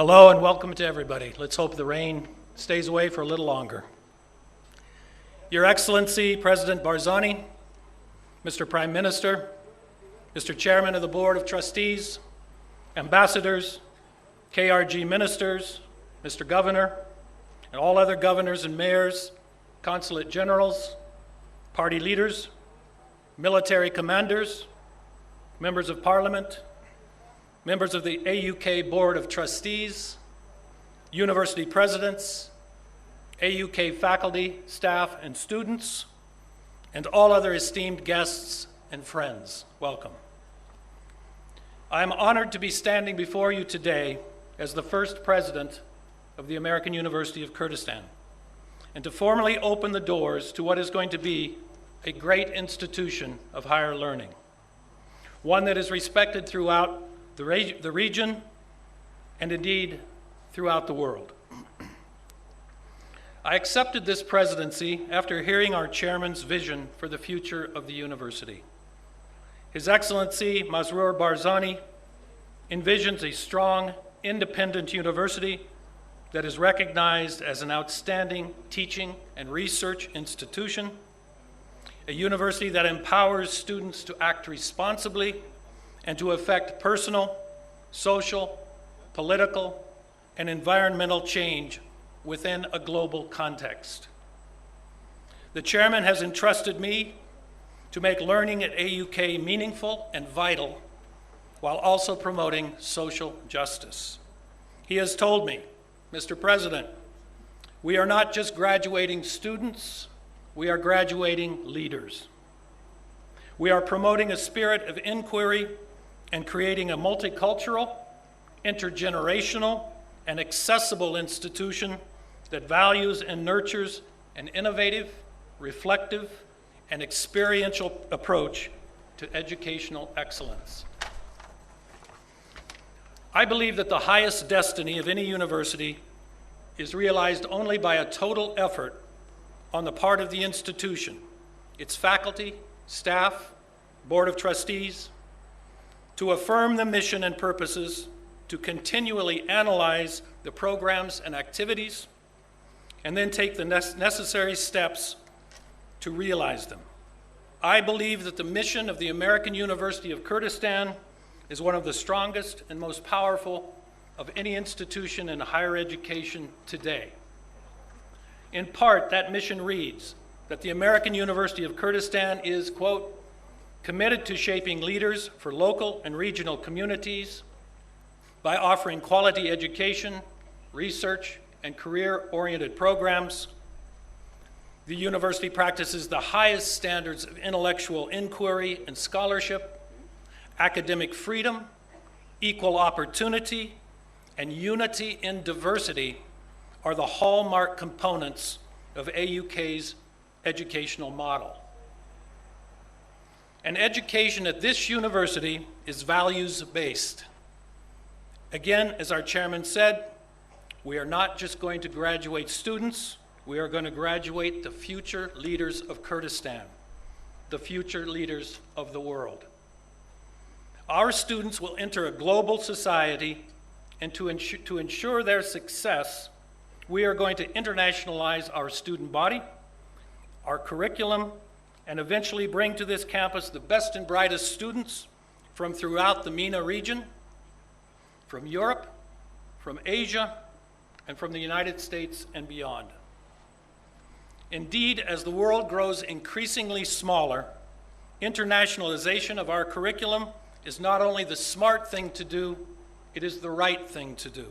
Hello and welcome to everybody. Let's hope the rain stays away for a little longer. Your Excellency, President Barzani, Mr. Prime Minister, Mr. Chairman of the Board of Trustees, ambassadors, KRG ministers, Mr. Governor, and all other governors and mayors, consulate generals, party leaders, military commanders, members of parliament, members of the AUK Board of Trustees, university presidents, AUK faculty, staff, and students, and all other esteemed guests and friends, welcome. I am honored to be standing before you today as the first president of the American University of Kurdistan, and to formally open the doors to what is going to be a great institution of higher learning, one that is respected throughout the region and indeed throughout the world. I accepted this presidency after hearing our chairman's vision for the future of the university. His Excellency Masroor Barzani envisions a strong, independent university that is recognized as an outstanding teaching and research institution, a university that empowers students to act responsibly and to effect personal, social, political, and environmental change within a global context. The chairman has entrusted me to make learning at AUK meaningful and vital while also promoting social justice. He has told me, Mr. President, we are not just graduating students, we are graduating leaders. We are promoting a spirit of inquiry and creating a multicultural, intergenerational, and accessible institution that values and nurtures an innovative, reflective, and experiential approach to educational excellence. I believe that the highest destiny of any university is realized only by a total effort on the part of the institution, its faculty, staff, board of trustees, to affirm the mission and purposes, to continually analyze the programs and activities, and then take the necessary steps to realize them. I believe that the mission of the American University of Kurdistan is one of the strongest and most powerful of any institution in higher education today. In part, that mission reads that the American University of Kurdistan is, quote, committed to shaping leaders for local and regional communities by offering quality education, research, and career-oriented programs. The university practices the highest standards of intellectual inquiry and scholarship, academic freedom, equal opportunity, and unity in diversity are the hallmark components of AUK's educational model. And education at this university is values-based. Again, as our chairman said, we are not just going to graduate students, we are going to graduate the future leaders of Kurdistan, the future leaders of the world. Our students will enter a global society, and to ensure their success, we are going to internationalize our student body, our curriculum, and eventually bring to this campus the best and brightest students from throughout the MENA region, from Europe, from Asia, and from the United States and beyond. Indeed, as the world grows increasingly smaller, internationalization of our curriculum is not only the smart thing to do, it is the right thing to do.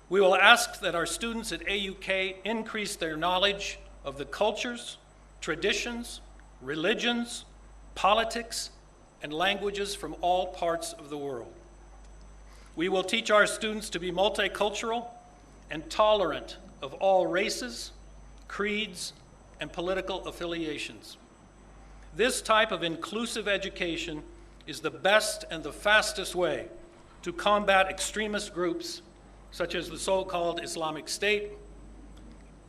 We will ask that our students at AUK increase their knowledge of the cultures, traditions, religions, politics, and languages from all parts of the world. We will teach our students to be multicultural and tolerant of all races, creeds, and political affiliations. This type of inclusive education is the best and the fastest way to combat extremist groups such as the so-called Islamic State,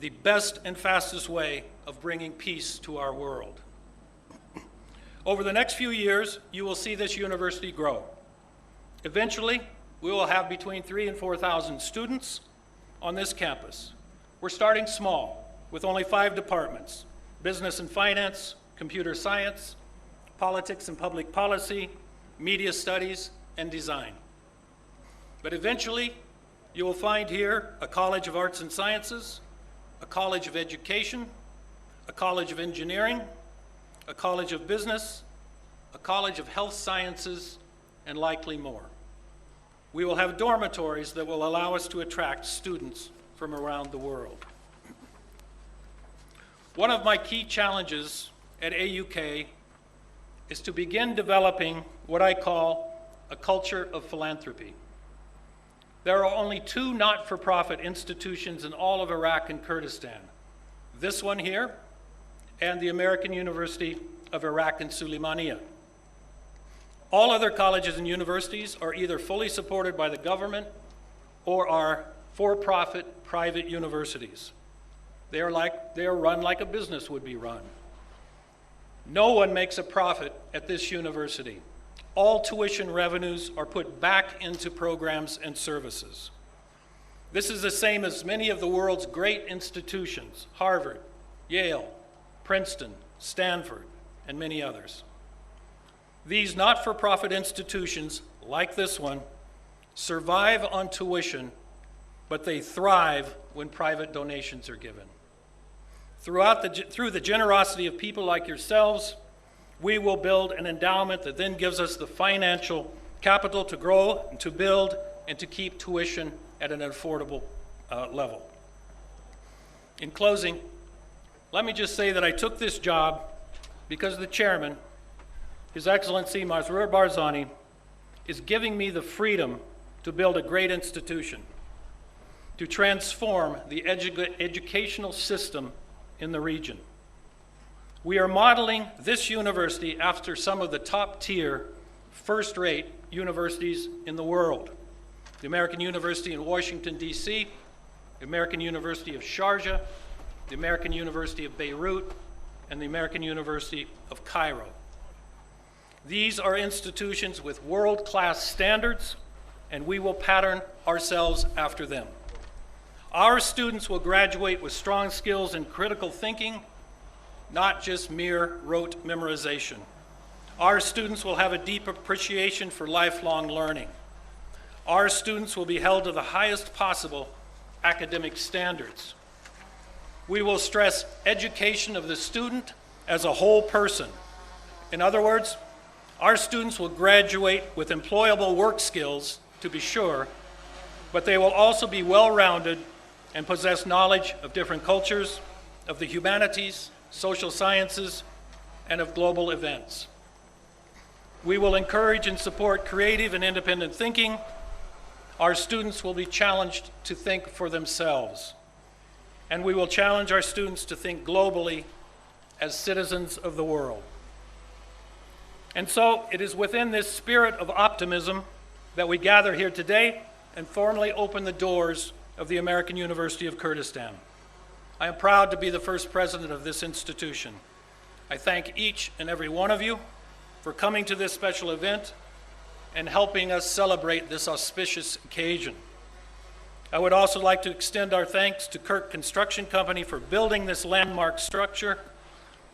the best and fastest way of bringing peace to our world. Over the next few years, you will see this university grow. Eventually, We will have between 3,000 and 4,000 students on this campus. We're starting small with only 5 departments: business and finance, computer science, politics and public policy, media studies, and design. But eventually, you will find here a College of Arts and Sciences, a College of Education, a College of Engineering, a College of Business, a College of Health Sciences, and likely more. We will have dormitories that will allow us to attract students from around the world. One of my key challenges at AUK is to begin developing what I call a culture of philanthropy. There are only 2 not-for-profit institutions in all of Iraq and Kurdistan. This one here and the American University of Iraq and Sulaymaniyah. All other colleges and universities are either fully supported by the government or are for-profit private universities. They are run like a business would be run. No one makes a profit at this university. All tuition revenues are put back into programs and services. This is the same as many of the world's great institutions: Harvard, Yale, Princeton, Stanford, and many others. These not-for-profit institutions, like this one, survive on tuition, but they thrive when private donations are given. Through the generosity of people like yourselves, we will build an endowment that then gives us the financial capital to grow and to build and to keep tuition at an affordable level. In closing, let me just say that I took this job because the chairman, His Excellency Masroor Barzani, is giving me the freedom to build a great institution, to transform the educational system in the region. We are modeling this university after some of the top-tier, first-rate universities in the world: the American University in Washington, D.C., the American University of Sharjah, the American University of Beirut, and the American University of Cairo. These are institutions with world-class standards, and we will pattern ourselves after them. Our students will graduate with strong skills in critical thinking, not just mere rote memorization. Our students will have a deep appreciation for lifelong learning. Our students will be held to the highest possible academic standards. We will stress education of the student as a whole person. In other words, our students will graduate with employable work skills, to be sure, but they will also be well-rounded and possess knowledge of different cultures, of the humanities, social sciences, and of global events. We will encourage and support creative and independent thinking. Our students will be challenged to think for themselves, and we will challenge our students to think globally as citizens of the world. And so it is within this spirit of optimism that we gather here today and formally open the doors of the American University of Kurdistan. I am proud to be the first president of this institution. I thank each and every one of you for coming to this special event and helping us celebrate this auspicious occasion. I would also like to extend our thanks to Kirk Construction Company for building this landmark structure,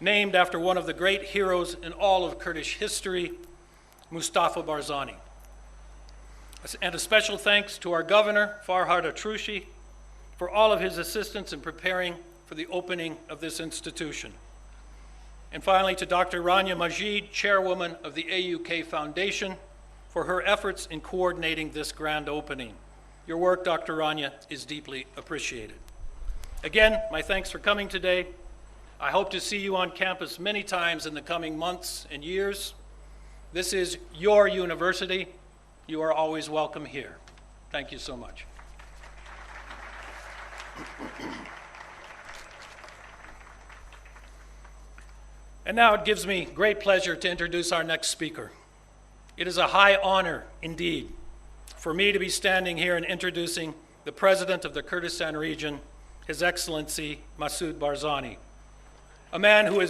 named after one of the great heroes in all of Kurdish history, Mustafa Barzani. And a special thanks to our governor, Farhad Atrushi, for all of his assistance in preparing for the opening of this institution. And finally, to Dr. Rania Majid, chairwoman of the AUK Foundation, for her efforts in coordinating this grand opening. Your work, Dr. Rania, is deeply appreciated. Again, my thanks for coming today. I hope to see you on campus many times in the coming months and years. This is your university. You are always welcome here. Thank you so much. And now it gives me great pleasure to introduce our next speaker. It is a high honor indeed for me to be standing here and introducing the President of the Kurdistan region, His Excellency Masoud Barzani, a man who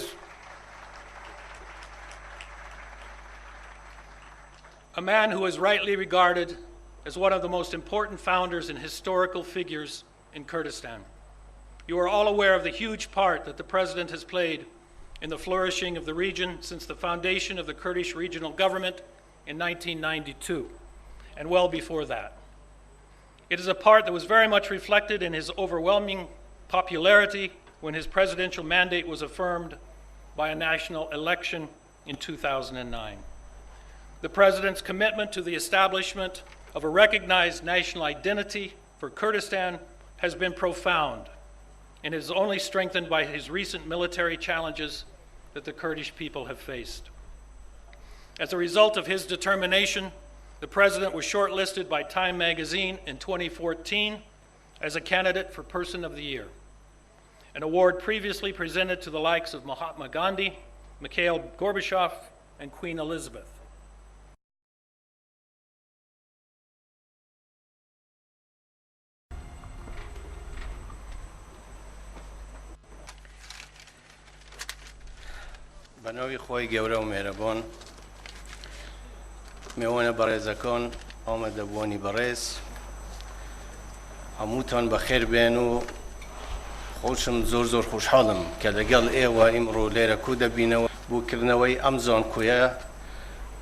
is rightly regarded as one of the most important founders and historical figures in Kurdistan. You are all aware of the huge part that the President has played in the flourishing of the region since the foundation of the Kurdish Regional Government in 1992, and well before that. It is a part that was very much reflected in his overwhelming popularity when his presidential mandate was affirmed by a national election in 2009. The President's commitment to the establishment of a recognized national identity for Kurdistan has been profound and is only strengthened by his recent military challenges that the Kurdish people have faced. As a result of his determination, the President was shortlisted by Time magazine in 2014 as a candidate for Person of the Year, an award previously presented to the likes of Mahatma Gandhi, Mikhail Gorbachev, and Queen Elizabeth. بناوی خوی گوره و مهربان میوان برزکان آمده بوانی برز هموتان بخیر بین و خوشم زور خوشحالم که لگل ایوه امرو لیره کوده بینو بو کرنوی امزان کویا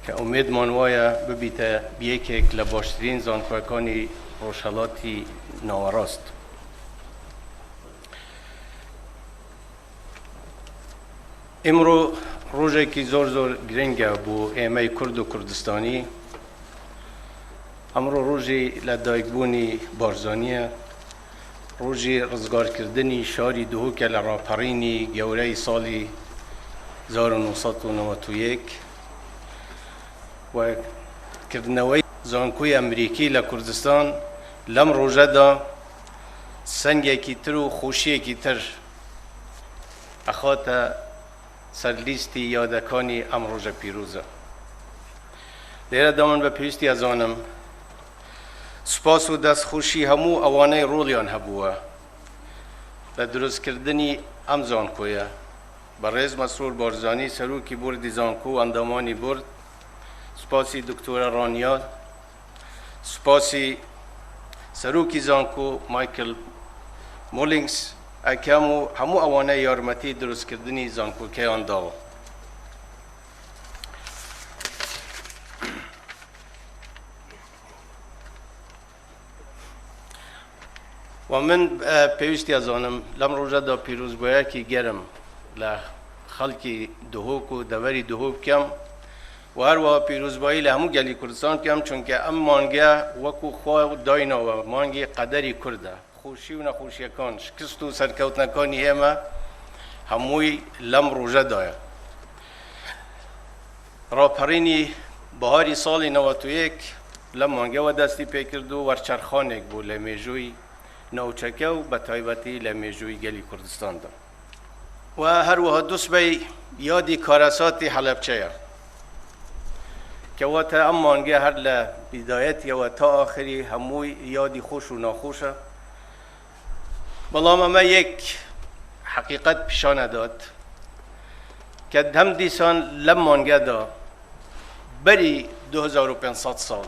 که امید مانوایا ببیته بیکیک لباشترین زانکوکانی روشالاتی ناوراست. امرو روزی که زور گرنگه بو ایمه کرد و کردستانی امرو روزی لدایگبونی بارزانیه روزی رزگار کردنی شاری دهو که لراپرینی گوره سالی 1991 و کردنوی زانکوی امریکی لکردستان لم روزه دا سنگی کی تر و خوشی کی تر اخواتا سرلیستی یادکانی امروز پیروزه دیره دامن به پیوستی از آنم سپاس و دست خوشی همو اوانه رولیان هبوه لدرست کردنی امزان کویه برز مسرور بارزانی سروکی بردی زانکو اندامانی برد سپاسی دکتور رانیاد سپاسی سروکی زانکو مایکل مولینگز اکی همو اوانه یارمتی درست کردنی زانکو که آن داو و من پیوستی از آنم لم روزه دا پیروز باید که گرم لخلقی دهوک و دوری دهوک کم و هر وقت پیروز باید لهمو گلی کردستان کم چونکه ام مانگه وکو خواه داینا و مانگه قدری کرده خوشی و نخوشی کان شکست و سرکوت نکانی همه هموی لم روزه داید راپرینی بهاری سال 91 لم مانگه و دستی پیکرد و ورچرخانک بو لمیجوی نوچکه و بطایبتی لمیجوی گلی کردستان دا و هر وقت دوست بی یادی کارسات حلبچه که واتا ام مانگه هر لبدایت یا تا آخری هموی یادی خوش و ناخوشه بلام ما یک حقیقت پیشانه داد که دم دیسان لم مانگه دا بری 2500 سال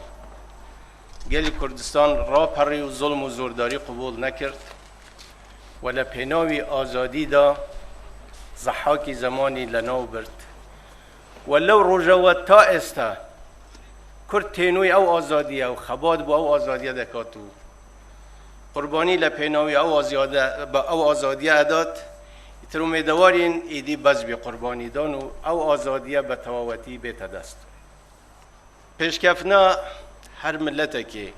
گلی کردستان را پری و ظلم و زورداری قبول نکرد و لپیناوی آزادی دا زحاکی زمانی لناو برد ولو روژه تا استا کرد تینوی او آزادی او خباد با او آزادی دکاتو قربانی لپیناوی او آزادی اداد تر امیدوارین ایدی باز بی قربانی دان و او آزادی به تواوتی بیت دست پیشکفنا هر ملت که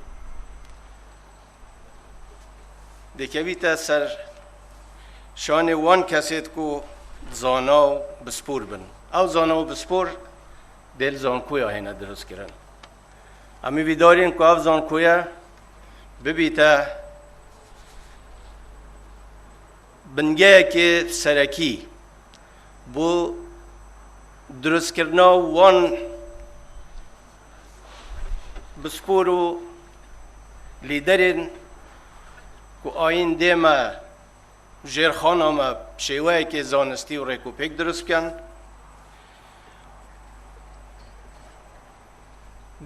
دکویت سر شان وان کسید کو زانا و بسپور بن او زانا و بسپور دل زانکویا هینه درست کرن امی بیدارین که او زانکویا ببیتا بنگه که سرکی بو درست کرنا وان بسپورو لیدرین که آین دیما جرخان اما شیوه که زانستی و ریکوپیک درست کن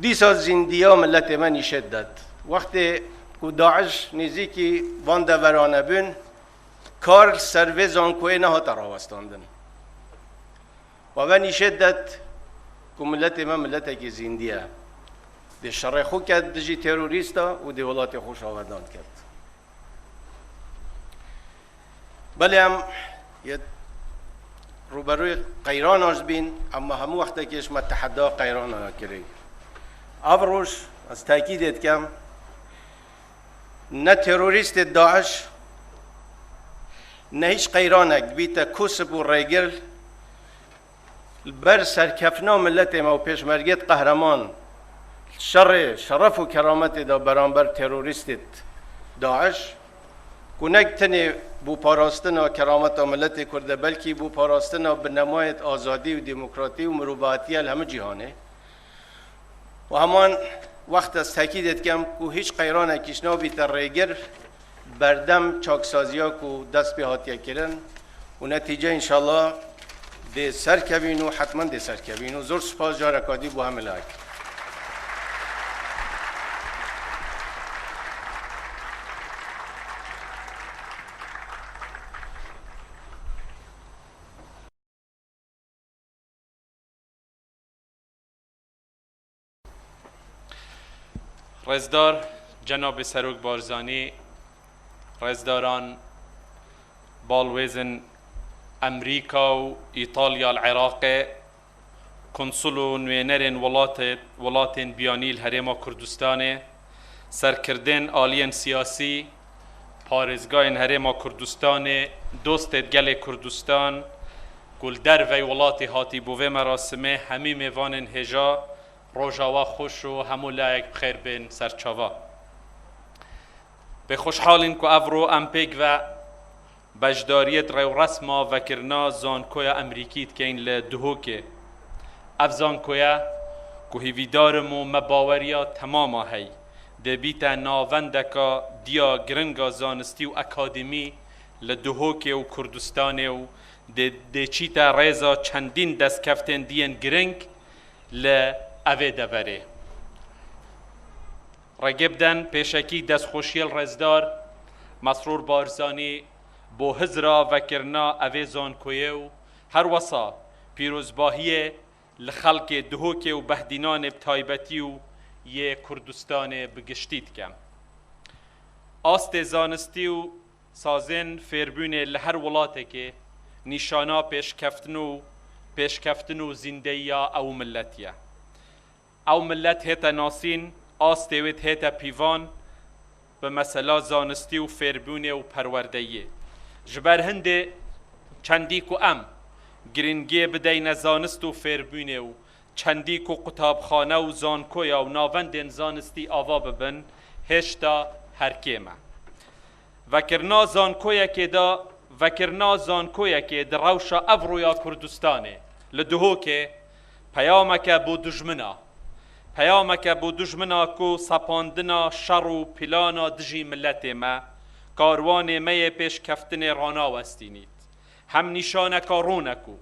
دیسا زندیا ملت من شدت وقتی که داعش نزدیکی وان دورانه بین کار سروی زانکوی نه تراوستاندن و من شدت که ملت من ملت کی زندیه دی شر خو کرد دجی تروریستا و دی ولات خوش آوردان کرد بله هم یه روبروی قیران آج بین اما همو وقتا که اشما تحدا قیران آیا کری افروش از تاکید کم نه تروریست داعش نه هیچ قیرانک بیتا کسب و ریگل بر سرکفنا ملت ما و پیشمرگت قهرمان شرف و کرامت دا برانبر تروریست داعش کنک تنی بو پاراستنا کرامت ملت کرده بلکی بو پاراستنا بنمایت آزادی و دموکراتی و مروباتی همه جهانه و همان وقت از تاکیدت کم که هیچ قیران کشنا بیتر ریگر بردم چاکسازی ها که دست به هاتیه کرن و نتیجه انشالله ده سر کبین و حتما ده سر کبین و زور سپاس جارکادی بو همه لاک رزدار جناب سروک بارزانی رزداران بالویزن امریکا و ایتالیا العراق کنسول و نوینرین ولاتین بیانی الهرم کردستان سرکردن آلین سیاسی پارزگاه هرم کردستان دوست گل کردستان گلدر و ولات هاتی بوه مراسمه همی میوان هجا روژاوا خوش و همو لایک بخیر بین سرچاوا به خوشحالین که افرو امپیک و بجداریت رو رسما وکرنا زانکویا امریکیت که این لدهو که افزانکویا که هیویدارم و مباوریا تماما هی ده بیتا ناوندکا دیا گرنگا زانستی و اکادمی لدهو که و کردستان و ده چیتا ریزا چندین دست کفتن دین گرنگ اوه دبره رگبدن پیشکی دست خوشیل رزدار مسرور بارزانی بو هزرا وکرنا اوه زانکویه و هر وصا پیروزباهی لخلق دهوک و بهدینان بتایبتی و یه کردستان بگشتید کم آست زانستی و سازن فیربون لهر ولاته که نشانا پیشکفتن و زنده یا او ملتیه او ملت هیتا ناسین آستویت هیتا پیوان به مسئله زانستی و فیربونه و پروردهیه جبر هنده چندی کو ام گرینگی بدین زانست و فیربونه و چندی کو قطابخانه و زانکویا و ناوندین زانستی آوا ببن هشتا هرکیمه وکرنا زانکویا که در روشا افرویا کردستانه لدهو که پیامک بو دجمنا بو دجمنا کو سپاندنا شر و پلانا دجی ملت ما کاروان می پیش کفتن رانا وستینید هم نشانکا رونکو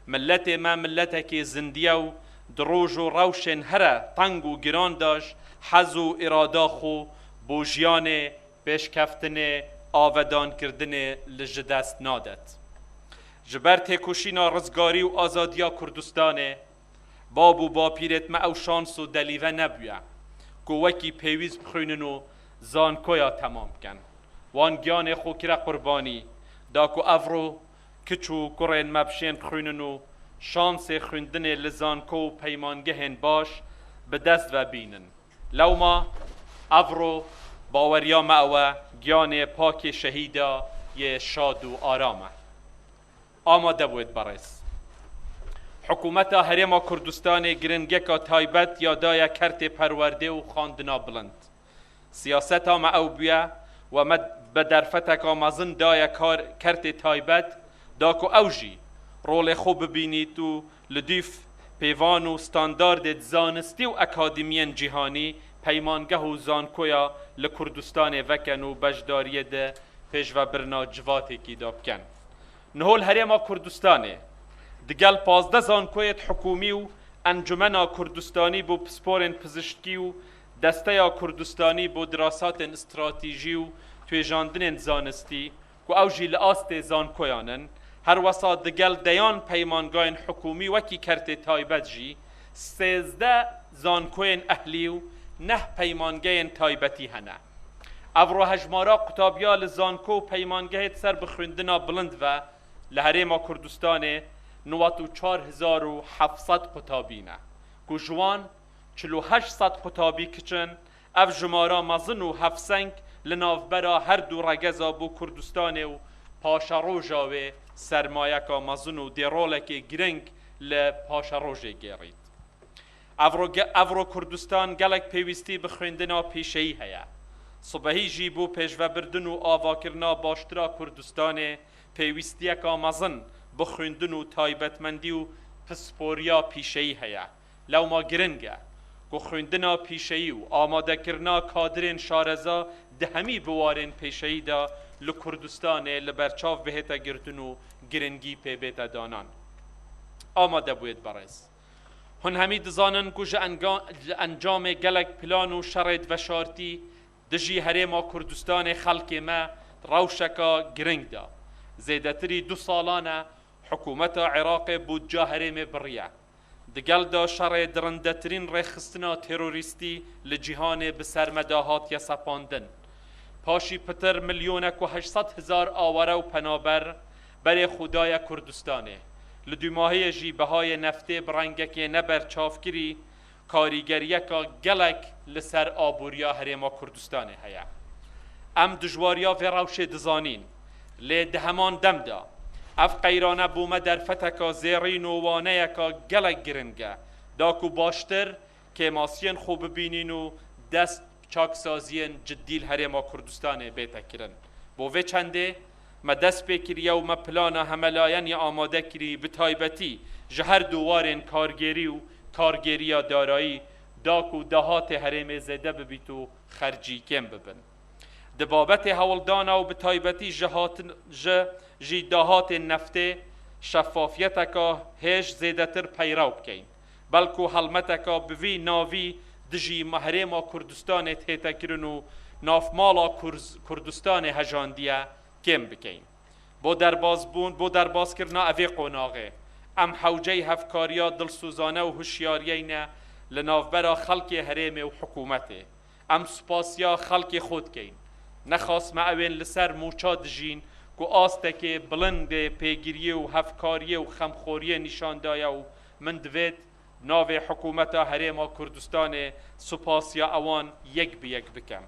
ملت ما ملتکی زندیه و دروج و روشن هره تنگ و گران داشت حز و ارادا خو بوجیان پیش کفتن آودان کردن لجدست نادت جبر تکوشینا رزگاری و آزادیا کردستانه بابو با پیرت ما او شانس و دلیوه نبویه که وکی پیویز بخوینن و زانکویا تمام کن وان گیان خوکره قربانی دا که افرو کچو کرین مبشین بخوینن و شانس خوندن لزانکو پیمانگهن باش به دست و بینن لو ما افرو باوریا معوه گیان پاک شهیدا یه شاد و آرامه آماده بود برس حکومت هرم کردستان گرنگکا تایبت یادای کرت پرورده و خواندنا بلند سیاست ما او بیا و مد بدرفتک مزن دای کرت تایبت داکو اوجی رول خوب ببینید و لدیف پیوان و ستاندارد زانستی و اکادمیان جهانی پیمانگه و زانکویا لکردستان وکن و بجداریه ده پیش و برنا جواتی کی داب کن نهول هرم کردستانه دگل 15 زانکویت حکومی و انجمنا کردستانی بو پسپورن پزشکی و دسته کردستانی بو دراسات استراتیجی و تویجاندن زانستی که اوجی لآست زانکویانن هر وسط دگل دیان پیمانگاین حکومی وکی کرت تایبت جی 13 زانکوین اهلی و 9 پیمانگاین تایبتی هنه افرو هجمارا قطابیا زانکو پیمانگاهت سر بخوندنا بلند و لهرما کردستان 94700 قطابینه که جوان 4800 قطابی کچن اف جمارا مزن و هفسنگ لنافبرا هر دو رگزا بو کردستان و پاشاروژا و سرمایکا مزن و دیرولک گرنگ لپاشاروژ گیرید افرو کردستان گلک پیوستی بخوندنا پیشهی هیا صبحی جی بو پیشو بردن و آواکرنا باشترا کردستان پیوستیکا مزن بخوندن و تایبتمندی و پسپوریا پیشهی هیا لو ما گرنگه که خوندنا پیشهی و آماده کرنا کادرین شارزا دهمی بوارین پیشهی دا لکردستان لبرچاف بهتا گردن و گرنگی پی بیتا دانان آماده بوید برز هن همی دزانن که انجام گلک پلان و شرط و شارتی دجی هرما کردستان خلق ما روشکا گرنگ دا زیدتری 2 سالانه حکومت عراق بود جا هرم بریه دگل دا شر درندترین رخستنا تروریستی لجیهان بسر مداهات یا سپاندن پاشی پتر 1,800,000 آوره و پنابر بر خدای کردستانه لدو ماهی جی بهای نفته برنگک نبر چافگیری کاریگریکا گلک لسر آبوریا هرما کردستانه هیا ام دجواریا و روش دزانین لی دهمان دم دا اف قیرانه بومه در فتکا زیرین و وانه یکا گلک گرنگه داکو باشتر که ماسین خوب ببینین و دست چاکسازین جدیل هرما کردستانه بیتا کرن بو وی چنده ما دست بکریه و ما پلانا هملاین یا آماده کری بتایبتی جهر دوارین کارگیری و کارگیریا دارایی داکو دهات هرم زده ببیتو خرجی کم ببن دبابت هولدانا و بتایبتی جی دهات نفته شفافیتکا هیش زیدتر پیراو بکین بلکو حلمتکا بوی ناوی دجی محرما کردستان تیتا کرنو نافمالا کردستان هجاندیه کم بکین بو درباز کرنا اوی قوناغه ام حوجه هفکاریا دلسوزانه و هوشیاریینه لنافبرا خلق هرم و حکومته ام سپاسیا خلق خود کین نخواست ما اوین لسر موچا دجین که آسته بلند پیگیریه و هفکاریه و خمخوریه نشان دایا و من دوید ناو حکومت هرما کردستان سپاسیا اوان یک به یک بکم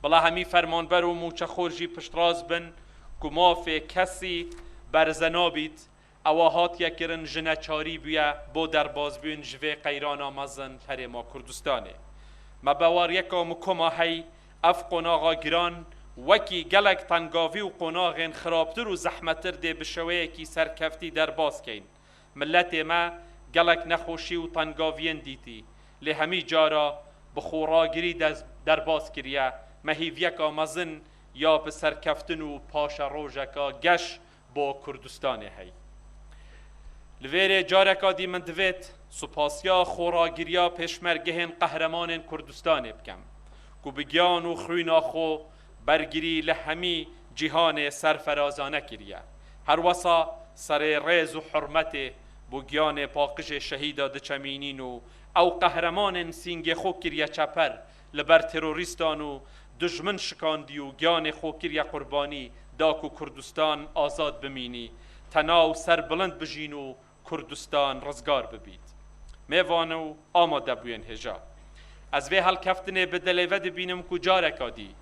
بلا همی فرمانبر و موچه خورجی پشتراز بن که مافه کسی برزنابید اواهات یکرن جنچاری بیا بو در باز بیون جوه قیران آمزن هرما کردستانه ما بوار یکا مکما هی اف قناغا گران وکی گلک تنگاوی و قناغین خرابتر و زحمتر ده بشوه کی سرکفتی در باز کین ملت ما گلک نخوشی و تنگاوین دیتی لی همی جارا بخوراگیری در باز کریه مهیویکا مزن یا به سرکفتن و پاشا روژکا گش با کردستان هی لویر جارکا دی من دوید سپاسیا خوراگیریا پیشمرگهن قهرمان کردستان بکم که بگیان و خوینا خو برگیری لهمی جهان سرفرازانه کریه هر وسا سر ریز و حرمت بگیان پاقش شهیدا دچمینین و او قهرمان سینگ خو کریه چپر لبر تروریستان و دجمن شکاندی و گیان خو کریه قربانی داکو کردستان آزاد بمینی تناو سر بلند بجین و کردستان رزگار ببید میوانو آماده بوین هجا از وی هل کفتنه به دلیود بینم کجارکا دی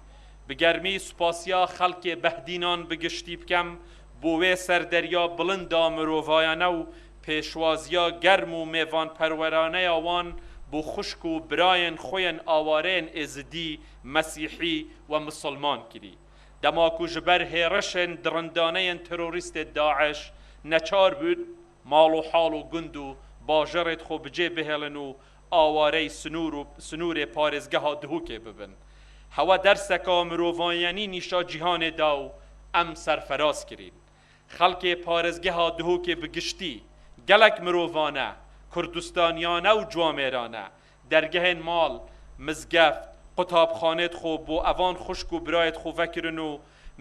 بگرمی سپاسیا خلق بهدینان بگشتی بکم بوه سردریا بلند مرووایانه و پیشوازیا گرم و میوان پرورانه آوان بو خشک و براین خوین آوارین ازدی مسیحی و مسلمان کری دماکو جبر هیرشن درندانه تروریست داعش نچار بود مال و حال و گند و باجرت خو بجه بهلن و آواره سنور پارزگه ها دهوکه ببن هوا درسکا مرووانیانی نیشا جهان داو ام سرفراز کرین خلق پارزگه ها دهوکه بگشتی گلک مرووانه کردستانیانه و جوامێرانە دەرگەهێن ماڵ مزگەفت قوتابخانێت خۆ بۆ ئەوان خوشک و برایەت خۆڤەکردن و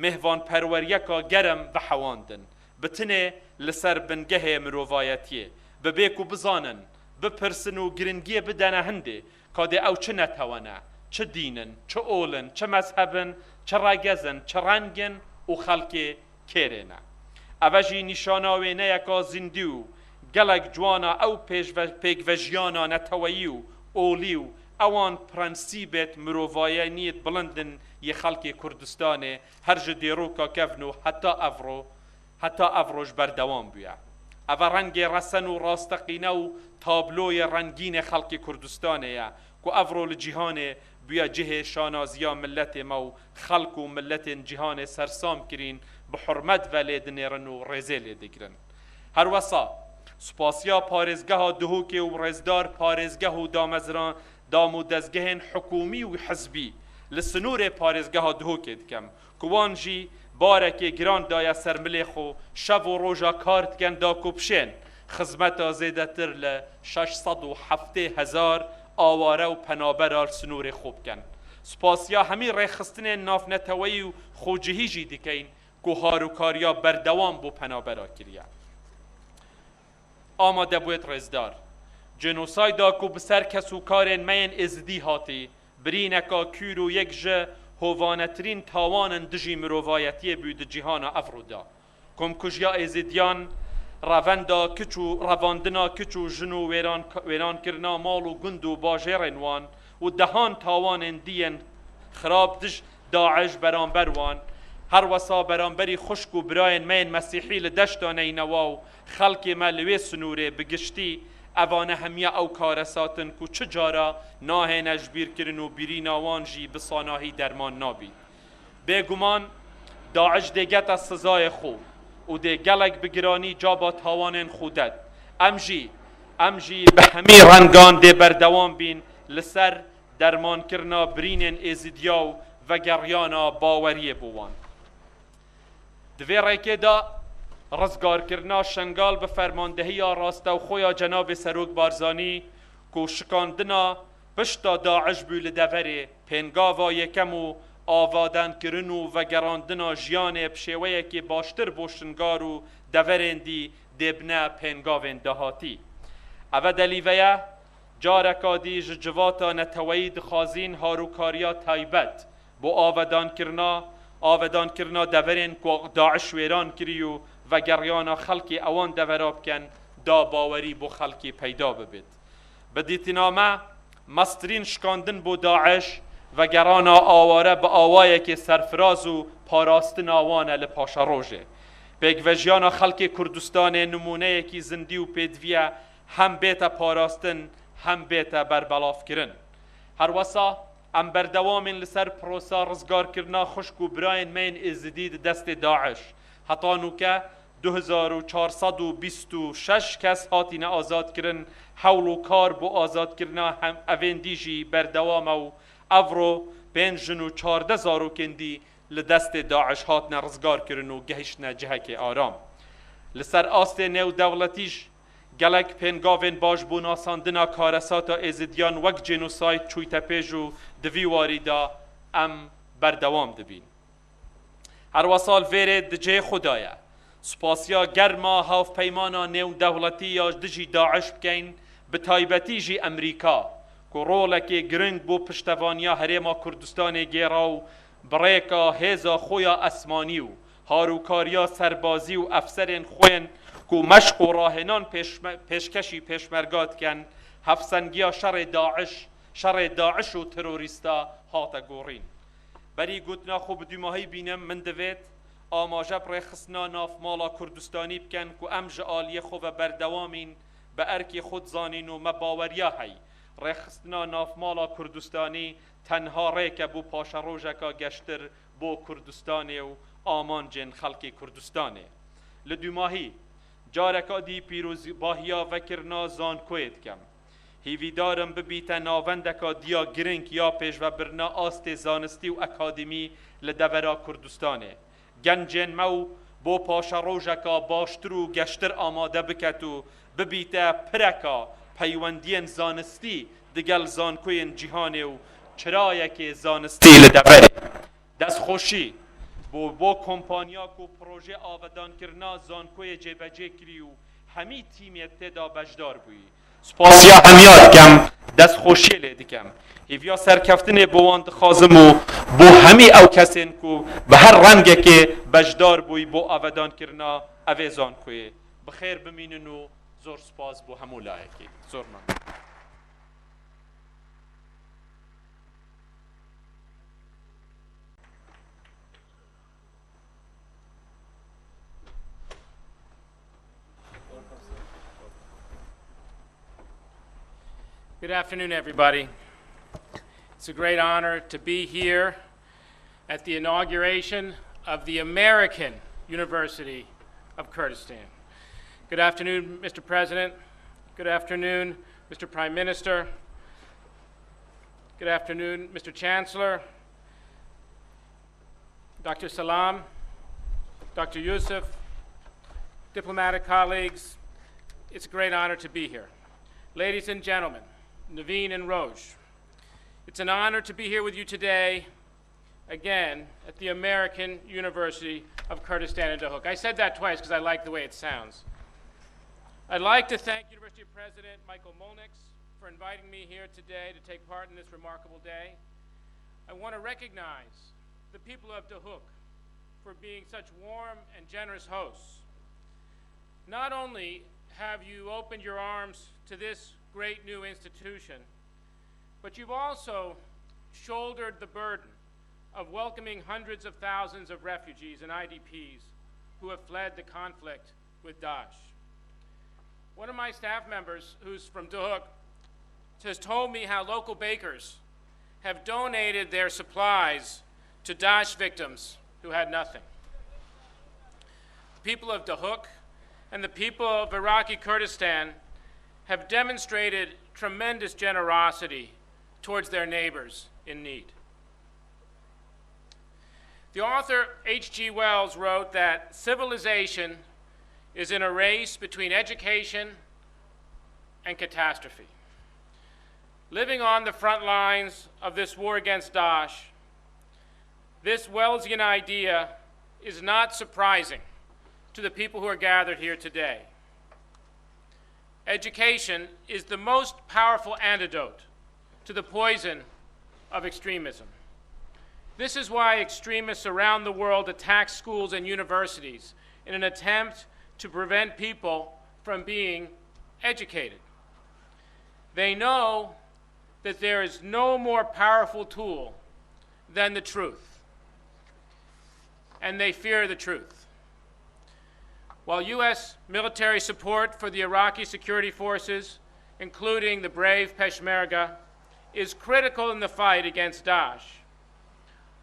مهوان پەروەریەکە گەرم بەحەواندن بتنێ لەسەر بنگەهێ مرۆڤایەتیە ببێک و بزانن بپرسن و گرنگیە بدەنە هەندێ کادێ ئەو چ نەتەوەنە چ دینن چ ئۆلن چ مەزهەبن چ ڕاگەزن چ ڕەنگن و خەڵکێ کێرێنە ئەڤەژی نیشاناوێنەیەکە زیندی و گەلێک جوانە ئەو پێکڤەژیانە نەتەوەیی و ئۆلی و ئەوان پرەنسیبێت مرۆڤایەنیت بڵندن یە خەڵکی کوردستانێ هەر ژ دێڕووکە کەڤن و هەتا ئەڤڕۆژ بەردەوام بووە ئەڤە ڕەنگێ ڕەسەن و ڕاستەقینە و تابلۆیە ڕەنگینێ خەڵکی کوردستانەیە کو ئەڤڕۆ لە جیهانێ بووە جهێ شانازیە ملەتێ مە و خەڵک و ملەتێن جیهانێ سەرسام کرین بە حورمەت ڤە لێ دنێڕن و ڕێزێ لێ دەگرن هەروەسا سوپاسیا پارێزگەها دهۆکێ و ڕێزدار پارێزگەه و دامەزران دام و دەستگەهێن حکومی و حزبی لە سنوورێ پارێزگەها دهۆکێ دکەم کوان ژی بارێکێ گران دایە سەر ملێ خۆ شەڤ و ڕۆژە کار دکەن دا کوپشێن خزمەتە زێدەتر لە 670,000 ئاوارە و پەنابەرال سنوورێ خۆ بکەن سوپاسیا هەمی ڕێخستنێ نافنەتەوەی و خۆجهیژی دکەین کو هاروکاریا بەردەوام بۆ پەنابەرا کریە ئامادە بوێت ڕێزدار جنۆسایدا کو بسەر کەس و کارێن مەیەن ئێزدی هاتی برینەکە کوور و یەک ژە هۆڤانەترین تاوانن دژی مرۆڤایەتیە بوو دە جیهانە ئەڤڕۆدا کۆمکوژیا ئێزیدیان ڕەڤەندا کچ و ڕەڤاندنا کچ و ژن و وێرانکردنا ماڵ و گوند و باژێڕێن وان و دەهان تاوانên دیên خراب دژ داعش بەرامبەر وان هەروەسا بەرامبەری خوشک و برایên مەیên مەسیحی لە دەشتانەینەوە و خەڵکێ مە لەوێ سنوورێ بگشتی ئەوانە هەمیە ئەو کارە ساتن کو چ جارە ناهێنە ژبیرکردن و بیریناوان ژی بساناهی دەرمان نابی بێگومان داعش دێگەتە سزایە خۆ و دێ گەلێک بگرانی جا با تاوانên خودەت ئەم ژی بە هەمی ڕەنگان دێ بەردەوام بین لەسەر دەرمانکردنا برینên ئێزیدیا و ڤەگەڕیانە باوەریە بووان divê ڕێکێدا ڕزگارکردنا شنگال بە فەرماندەهیە ڕاستە و خۆیان جەنابێ سەرۆک بارزانî کو شکاندنا پشتا داعش بوو لە دەڤەرێ پێنگاوا یەکەم و ئاوادانکردن و ڤەگەڕاندنا ژیانێ پشێوەیەکی باشتر بۆ شنگار و دەڤەرێن دی دێبنە پێنگاوێن داهاتی ئەvە دەلیڤەیە جارێکا دی ji civata neteweyî dixwazîn harûkariya taybet bo avedankirina deverên ku Daeş wêran kirî û vegeryana xelkê ewan devera bikin da bawerî bo xelkê peyda bibêt bi dîtîname mestrîn şikandin bo Daeş vegerana aware bi awayekê serfiraz û parastina wan e li paşa rojê pêkvejiyana xelkê Kurdistanê numuneyekî zindî û pêdiviye hem bête parastin hem bête berbelavkirin herwesa em berdewamên li ser prosa rizgarkirina xuşk û birayên me yên êzidî di destê Daeş heta nûke 2426 kes hatîne azadkirin hewl û kar bo azadkirina evên dî jî berdewam ew evro 5 jin û 14 zarokên dî li destê Daeş hatine rizgarkirin û gehiştine cihekê aram li ser astê nêw dewletî jî gelek pêngavên baş bû nasandina karesata êzidiyan wek genûsayd çûyte pêş û di vî warî da em berdewam dibîn herwesal vêrê di cihê xwe ye spasiya germa hawpeymana nêw dewletî ya dijî Daeş bikeyn bi taybetî jî Emerîka ku rolekê giring bû piştevaniya Herêma Kurdistanê gêra û birêka hêza xwe ya esmanî û harûkariya serbazî û efserên xwên ku meşq û rahênan pêşkeşî pêşmerga dikin hevsengiya şerê Daeş û terorîsta hate gorîn berî gotina xwe bi dûmahî bînim min divêt amaje rêxistina navmala Kurdistanî bikin ku em ji aliyê xwe ve berdewamîn bi erkê xwe dizanîn û me baweriya hey rêxistina navmala Kurdistanî tenha rêk e bû paşerojeka geştir bo Kurdistanê û amancên xelkê Kurdistanê li dûmahî careka dî pîrozbahiya vekirina zankoyê dikim hîvîdarim bibîte navendeka diya giring ya pêşvebirina astê zanistî û akademî li devera Kurdistanê gencên me û bo paşerojeka baştir û geştir amade biket û ببیتە پرەکە پەیوەندیان زانستی دەگەڵ زانکۆیان جیهانێ و چرایەکێ زانستی لە دەبەرێ دەستخۆشی بۆ کۆمپانیاک و پرۆژێ ئاوەدانکردنا زانکۆیە جێبەجێ کری و هەمی تیمێت تێدا بەشدار بووی سپاسیا هەمیا دکەم دەستخۆشیە لێ دکەم هیڤیا سەرکەفتنێ بۆ وان دخوازم و بۆ هەمی ئەو کەسێن و بە هەر ڕەنگێکێ بەشدار بووی بۆ ئاوەدانکردنا ئەوێ زانکۆیە بخێر بمینن و زۆر سپاس بۆ هەموو لایەکی زۆر مەمنون. Good afternoon, everybody. It's a great honor to be here at the inauguration of the American University of Kurdistan. Good afternoon, Mr. President. Good afternoon, Mr. Prime Minister. Good afternoon, Mr. Chancellor, Dr. Salam, Dr. Yusuf, diplomatic colleagues. It's a great honor to be here. Ladies and gentlemen, Naveen and Roche, it's an honor to be here with you today, again, at the American University of Kurdistan in Duhok. I said that twice because I like the way it sounds. I'd like to thank University President Michael Molnix for inviting me here today to take part in this remarkable day. I want to recognize the people of Duhok for being such warm and generous hosts. Not only have you opened your arms to this great new institution, but you've also shouldered the burden of welcoming hundreds of thousands of refugees and IDPs who have fled the conflict with Daesh. One of my staff members, who's from Duhok, has told me how local bakers have donated their supplies to Daesh victims who had nothing. The people of Duhok and the people of Iraqi Kurdistan have demonstrated tremendous generosity towards their neighbors in need. The author H.G. Wells wrote that civilization is in a race between education and catastrophe. Living on the front lines of this war against Daesh, this Wellsian idea is not surprising to the people who are gathered here today. Education is the most powerful antidote to the poison of extremism. This is why extremists around the world attack schools and universities in an attempt to prevent people from being educated. They know that there is no more powerful tool than the truth, and they fear the truth. While U.S. military support for the Iraqi security forces, including the brave Peshmerga, is critical in the fight against Daesh,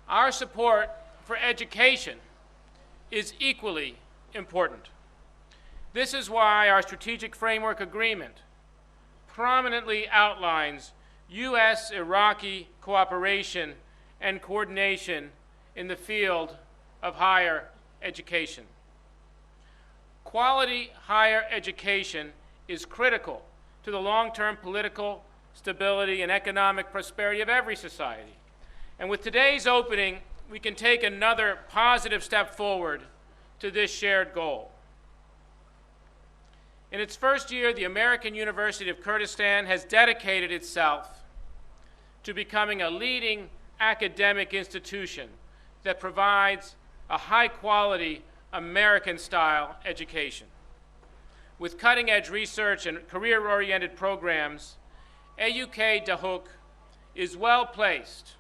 our support for education is equally important. This is why our Strategic Framework Agreement prominently outlines U.S.-Iraqi cooperation and coordination in the field of higher education. Quality higher education is critical to the long-term political stability and economic prosperity of every society. And with today's opening, we can take another positive step forward to this shared goal. In its first year, the American University of Kurdistan has dedicated itself to becoming a leading academic institution that provides a high-quality American-style education. With cutting-edge research and career-oriented programs, AUK Duhok is well-placed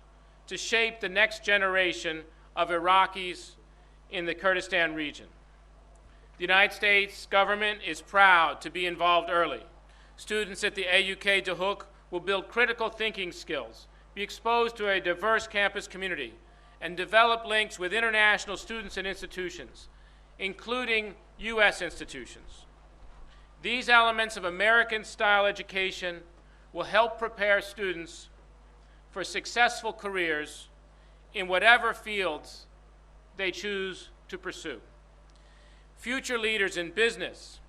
to shape the next generation of Iraqis in the Kurdistan region. The United States government is proud to be involved early. Students at the AUK Duhok will build critical thinking skills, be exposed to a diverse campus community, and develop links with international students and institutions, including U.S. institutions. These elements of American-style education will help prepare students for successful careers in whatever fields they choose to pursue. Future leaders in business,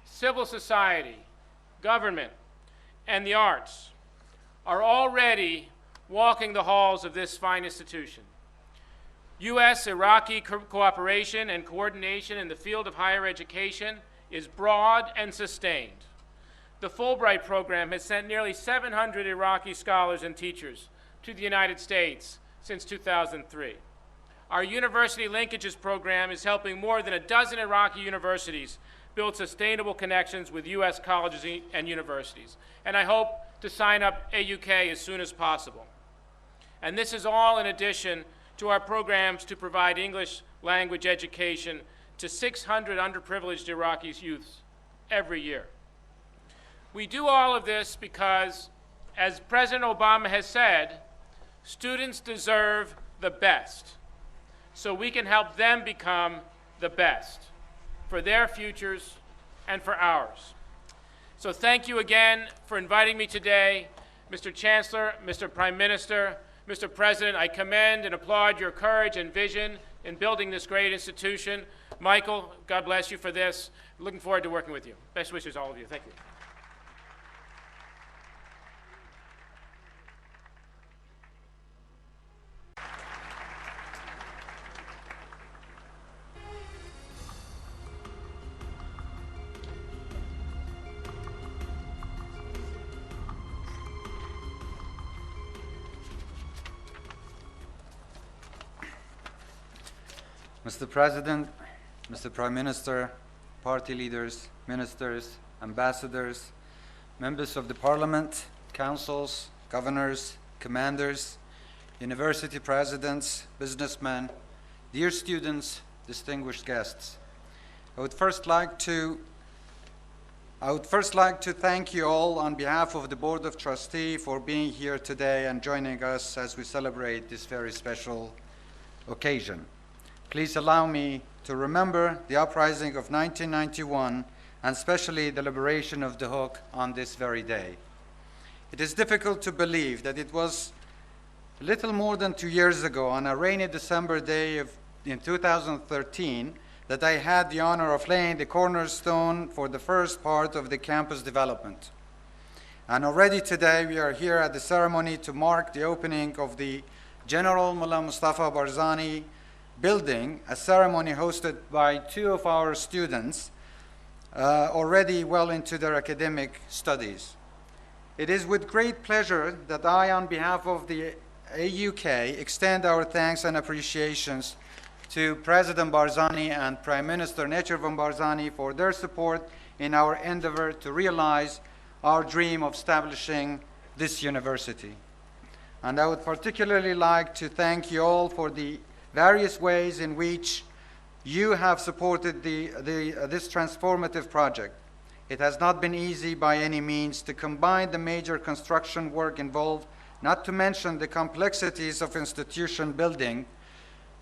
civil society, government, and the arts are already walking the halls of this fine institution. U.S.-Iraqi cooperation and coordination in the field of higher education is broad and sustained. The Fulbright program has sent nearly 700 Iraqi scholars and teachers to the United States since 2003. Our University Linkages program is helping more than a dozen Iraqi universities build sustainable connections with U.S. colleges and universities. And I hope to sign up AUK as soon as possible. And this is all in addition to our programs to provide English language education to 600 underprivileged Iraqi youths every year. We do all of this because, as President Obama has said, students deserve the best, so we can help them become the best for their futures and for ours. So thank you again for inviting me today. Mr. Chancellor, Mr. Prime Minister, Mr. President, I commend and applaud your courage and vision in building this great institution. Michael, God bless you for this. Looking forward to working with you. Best wishes, all of you. Thank you. Mr. President, Mr. Prime Minister, party leaders, ministers, ambassadors, members of the Parliament, councils, governors, commanders, university presidents, businessmen, dear students, distinguished guests. I would first like to thank you all on behalf of the Board of Trustees for being here today and joining us as we celebrate this very special occasion. Please allow me to remember the uprising of 1991 and especially the liberation of Duhok on this very day. It is difficult to believe that it was a little more than 2 years ago on a rainy December day in 2013 that I had the honor of laying the cornerstone for the first part of the campus development. And already today we are here at the ceremony to mark the opening of the General Mullah Mustafa Barzani building, a ceremony hosted by 2 of our students already well into their academic studies. It is with great pleasure that I, on behalf of the AUK, extend our thanks and appreciations to President Barzani and Prime Minister Netchervan Barzani for their support in our endeavor to realize our dream of establishing this university. And I would particularly like to thank you all for the various ways in which you have supported this transformative project. It has not been easy by any means to combine the major construction work involved, not to mention the complexities of institution building,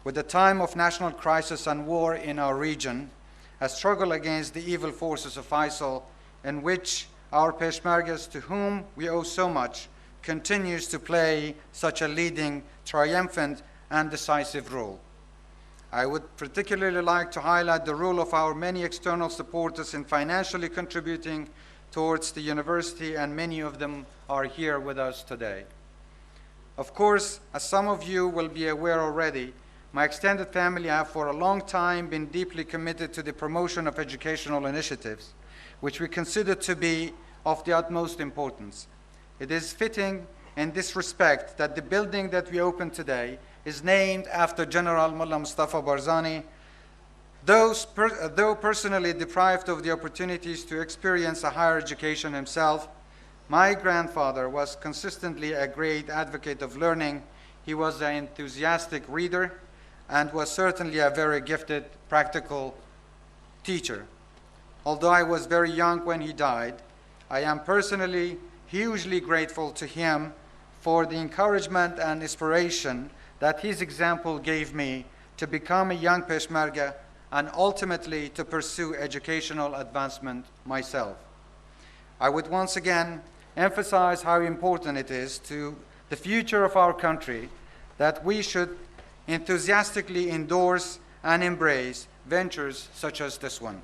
with the time of national crisis and war in our region, a struggle against the evil forces of ISIL, in which our Peshmergas, to whom we owe so much, continues to play such a leading, triumphant, and decisive role. I would particularly like to highlight the role of our many external supporters in financially contributing towards the university, and many of them are here with us today. Of course, as some of you will be aware already, my extended family have for a long time been deeply committed to the promotion of educational initiatives, which we consider to be of the utmost importance. It is fitting in this respect that the building that we open today is named after General Mullah Mustafa Barzani. Though personally deprived of the opportunities to experience a higher education himself, my grandfather was consistently a great advocate of learning. He was an enthusiastic reader and was certainly a very gifted practical teacher. Although I was very young when he died, I am personally hugely grateful to him for the encouragement and inspiration that his example gave me to become a young Peshmerga and ultimately to pursue educational advancement myself. I would once again emphasize how important it is to the future of our country that we should enthusiastically endorse and embrace ventures such as this one.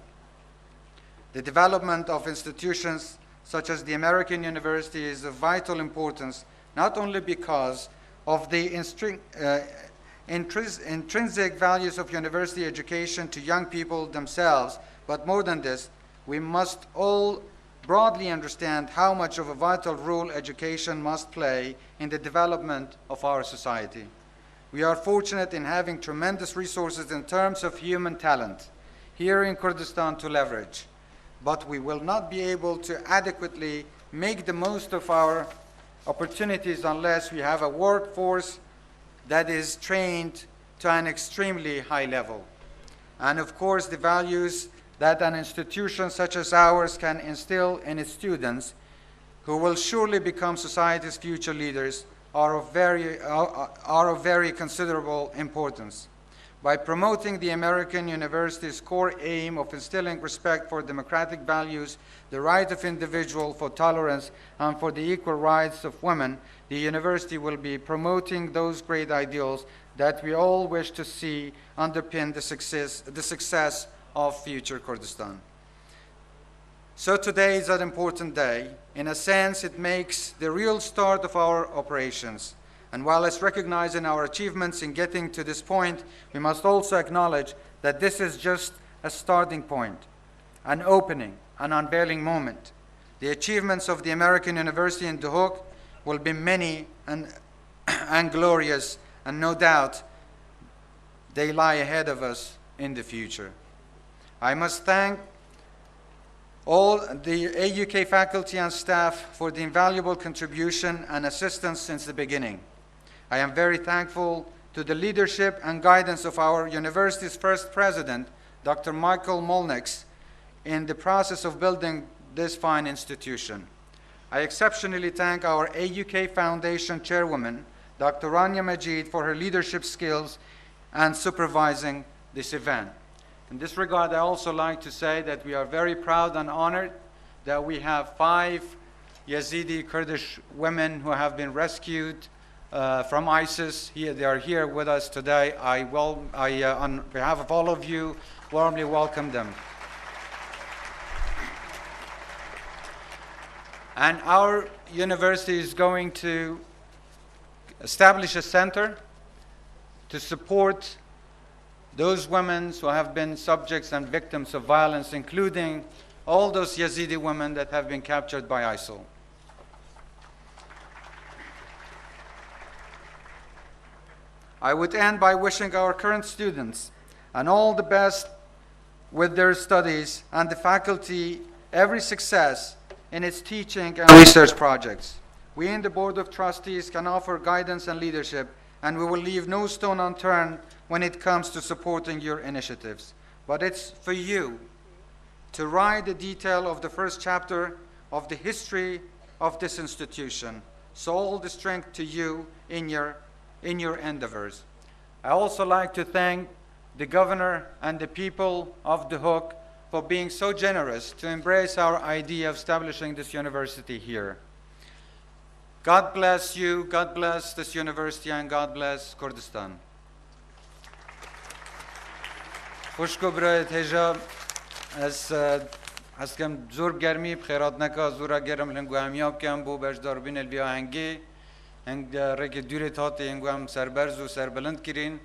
The development of institutions such as the American University is of vital importance, not only because of the intrinsic values of university education to young people themselves, but more than this, we must all broadly understand how much of a vital role education must play in the development of our society. We are fortunate in having tremendous resources in terms of human talent here in Kurdistan to leverage, but we will not be able to adequately make the most of our opportunities unless we have a workforce that is trained to an extremely high level. And of course, the values that an institution such as ours can instill in its students, who will surely become society's future leaders, are of very considerable importance. By promoting the American University's core aim of instilling respect for democratic values, the right of individual for tolerance, and for the equal rights of women, the university will be promoting those great ideals that we all wish to see underpin the success of future Kurdistan. So today is an important day. In a sense, it makes the real start of our operations. And while it's recognizing our achievements in getting to this point, we must also acknowledge that this is just a starting point, an opening, an unveiling moment. The achievements of the American University in Duhok will be many and glorious, and no doubt they lie ahead of us in the future. I must thank all the AUK faculty and staff for the invaluable contribution and assistance since the beginning. I am very thankful to the leadership and guidance of our university's first president, Dr. Michael Molnix, in the process of building this fine institution. I exceptionally thank our AUK Foundation chairwoman, Dr. Rania Majid, for her leadership skills and supervising this event. In this regard, I also like to say that we are very proud and honored that we have 5 Yazidi Kurdish women who have been rescued from ISIS. They are here with us today. On behalf of all of you, warmly welcome them. And our university is going to establish a center to support those women who have been subjects and victims of violence, including all those Yazidi women that have been captured by ISIL. I would end by wishing our current students and all the best with their studies, and the faculty every success in its teaching and research projects. We in the Board of Trustees can offer guidance and leadership, and we will leave no stone unturned when it comes to supporting your initiatives. But it's for you to write the detail of the first chapter of the history of this institution. So all the strength to you in your endeavors. I also like to thank the governor and the people of Duhok for being so generous to embrace our idea of establishing this university here. God bless you, God bless this university, and God bless Kurdistan. خوشکو برای تیجا از کم زور گرمی بخیرات نکا زورا گرم لنگو همیاب کم بو بجدار بین البیا هنگی هنگ رک دوری تاتی هنگو هم سربرز و سربلند کرین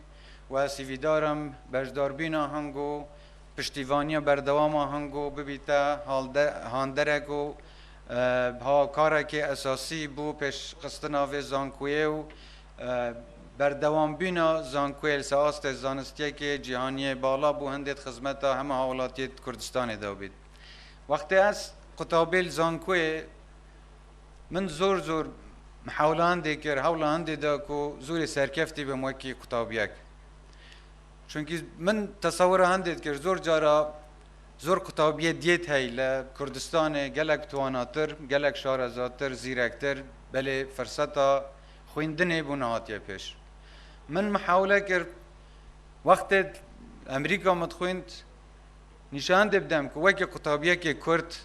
و سیویدارم بجدار بینا هنگو پشتیوانی بردوام هنگو ببیتا هاندرک و ها کارک اساسی بو پیش قصدنا و زانکویه و بردوام بینا زانکویل ساست زانستیه که جهانی بالا بو هندید خدمت همه حوالاتیت کردستان دا بید. وقتی از قطابیل زانکوی من زور محاولان دیگر حولان دیدا کو زور سرکفتی به موکی قطابیک. چونکی من تصور هندید که زور جارا زور قطابیه دیت هی لکردستان گلک تواناتر گلک شارزاتر زیرکتر بله فرصتا خویندنی بونهاتیه پیش. من محاوله کرد وقت امریکا متخویند نشان دبدم که وکی قطابیه که کرد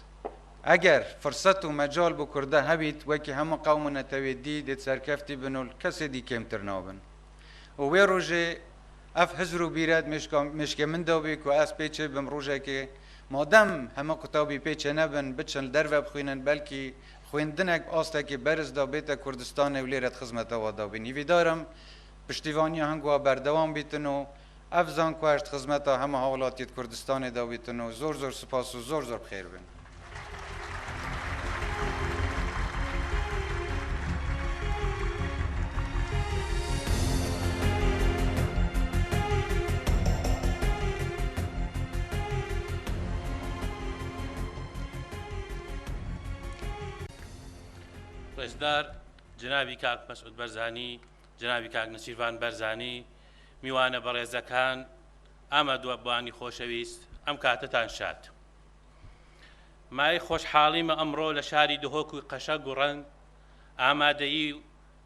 اگر فرصت و مجال بو کرده هبید وکی همه قوم نتویدی دید سرکفتی بنول کسی دی کمتر نابن و وی روژه اف هزرو بیرد مشکه من دو بی که از پیچه بم روژه که مادەم هەمە قوتابی پێچە نەبن بچن دەرە بخوێنن بەلکی خوێندنێک ئاستێکی بەرزدا بێتە کوردستانê و لێرە خزمەتەوە دابین هیویدارم پشتیوانی هەنگوا بەردەوام بیتن و ئەف زانکۆشت خزمەتە هەمە هاوڵاتیت کوردستانê دابیتن و زۆر زۆر سوپاس و زۆر زۆر بخێر بن. ڕێزدار جنابی کاک مەسعود بەرزانی جنابی کاک نەسیروان بەرزانی میوانە بەڕێزەکان ئامادەبوانی خۆشەویست ئەم کاتتان شاد مای خۆشحاڵیمە ئەمڕۆ لە شاری دهۆک و قەشە گوڕەنگ ئامادەیی و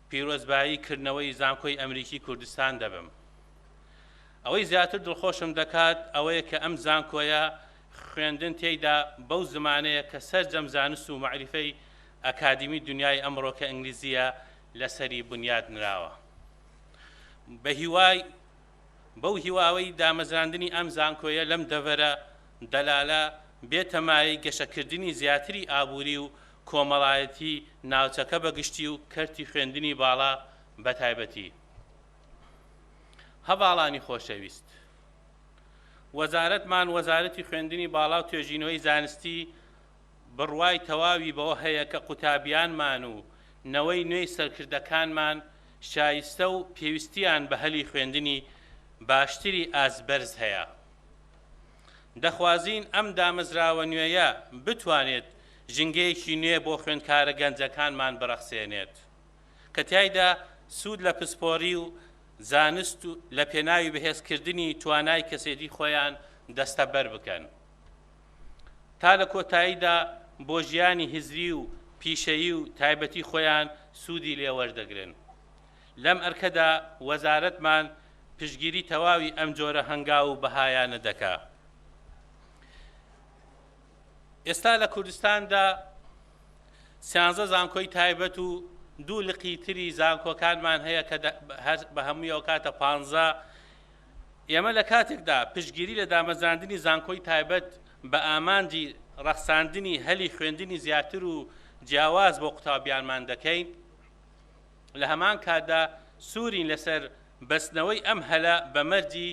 پیرۆزبایی کردنەوەی زانکۆی ئەمریکی کوردستان دەبم ئەوەی زیاتر دڵخۆشم دەکات ئەوەیە کە ئەم زانکۆیە خوێندن تێیدا بەو زمانەیە کە سەرجەم زانست و معریفەی ئەکادیمی دنیای ئەمڕۆ کە ئینگلیزیە لەسەری بنیاد نراوە بەو هیواوەی دامەزراندنی ئەم زانکۆیە لەم دەڤەرە دەلالە بێتە مایەی گەشەکردنی زیاتری ئابووری و کۆمەڵایەتی ناوچەکە بەگشتی و کەرتی خوێندنی باڵا بەتایبەتی هەواڵانی خۆشەویست وەزارەتمان وەزارەتی خوێندنی باڵا و توێژینەوەی زانستی بڕوای تەواوی بەوە هەیە کە قوتابیانمان و نەوەی نوێی سەرکردەکانمان شایستە و پێویستیان بە هەلی خوێندنی باشتری ئازبەرز هەیە دەخوازین ئەم دامەزراوە نوێیە بتوانێت ژنگەیەکی نوێ بۆ خوێندکارە گەنجەکانمان بەرەخسێنێت کە تایدا سوود لە پسپۆری و زانست و لە پێناوی بەهێزکردنی توانای کەسێتی خۆیان دەستەبەر بکەن تا لە کۆتاییدا بۆ ژیانی هزری و پیشەیی و تایبەتی خۆیان سوودی لێوەردەگرن لەم ئەرکەدا وەزارەتمان پشتگیری تەواوی ئەم جۆرە هەنگاو و بەهایانە دەکا ئێستا لە کوردستاندا 13 زانکۆی تایبەت و 2 لقی تری زانکۆکانمان هەیە کە بە هەموویەوە کاتە 15 ئێمە لە کاتێکدا پشتگیری لە دامەزراندنی زانکۆی تایبەت بە ئامانجی ڕەخساندنی هەلی خوێندنی زیاتر و جیاواز بۆ قوتابیانمان دەکەین لە هەمان کاتدا سوورین لەسەر بەستنەوەی ئەم هەلە بە مەرجی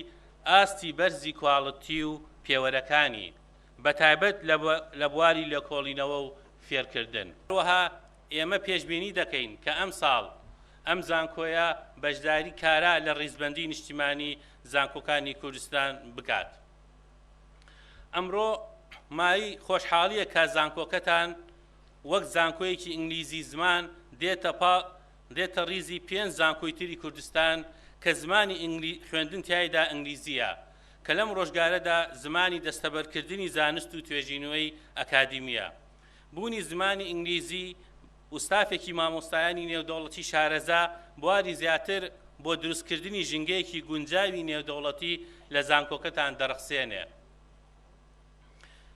ئاستی بەرزی کواڵەتی و پێوەرەکانی بەتایبەت لە بواری لێکۆڵینەوە و فێرکردن هەروەها ئێمە پێشبینی دەکەین کە ئەم ساڵ ئەم زانکۆیە بەشداری کارا لە ڕیزبەندی نیشتیمانی زانکۆکانی کوردستان بکات ئەمڕۆ مای خۆشحاڵیە کە زانکۆکەتان وەک زانکۆیەکی ئینگلیزی زمان دێتە ڕیزی 5 زانکۆی تری کوردستان کە زمانی خوێندن تایدا ئینگلیزیە کە لەم ڕۆژگارەدا زمانی دەستەبەرکردنی زانست و توێژینەوەی ئەکادیمیە بوونی زمانی ئینگلیزی ئوستافێکی مامۆستایانی نێودەوڵەتی شارەزا بواری زیاتر بۆ دروستکردنی ژنگەیەکی گونجاوی نێودەوڵەتی لە زانکۆکەتان دەرەخسێنێ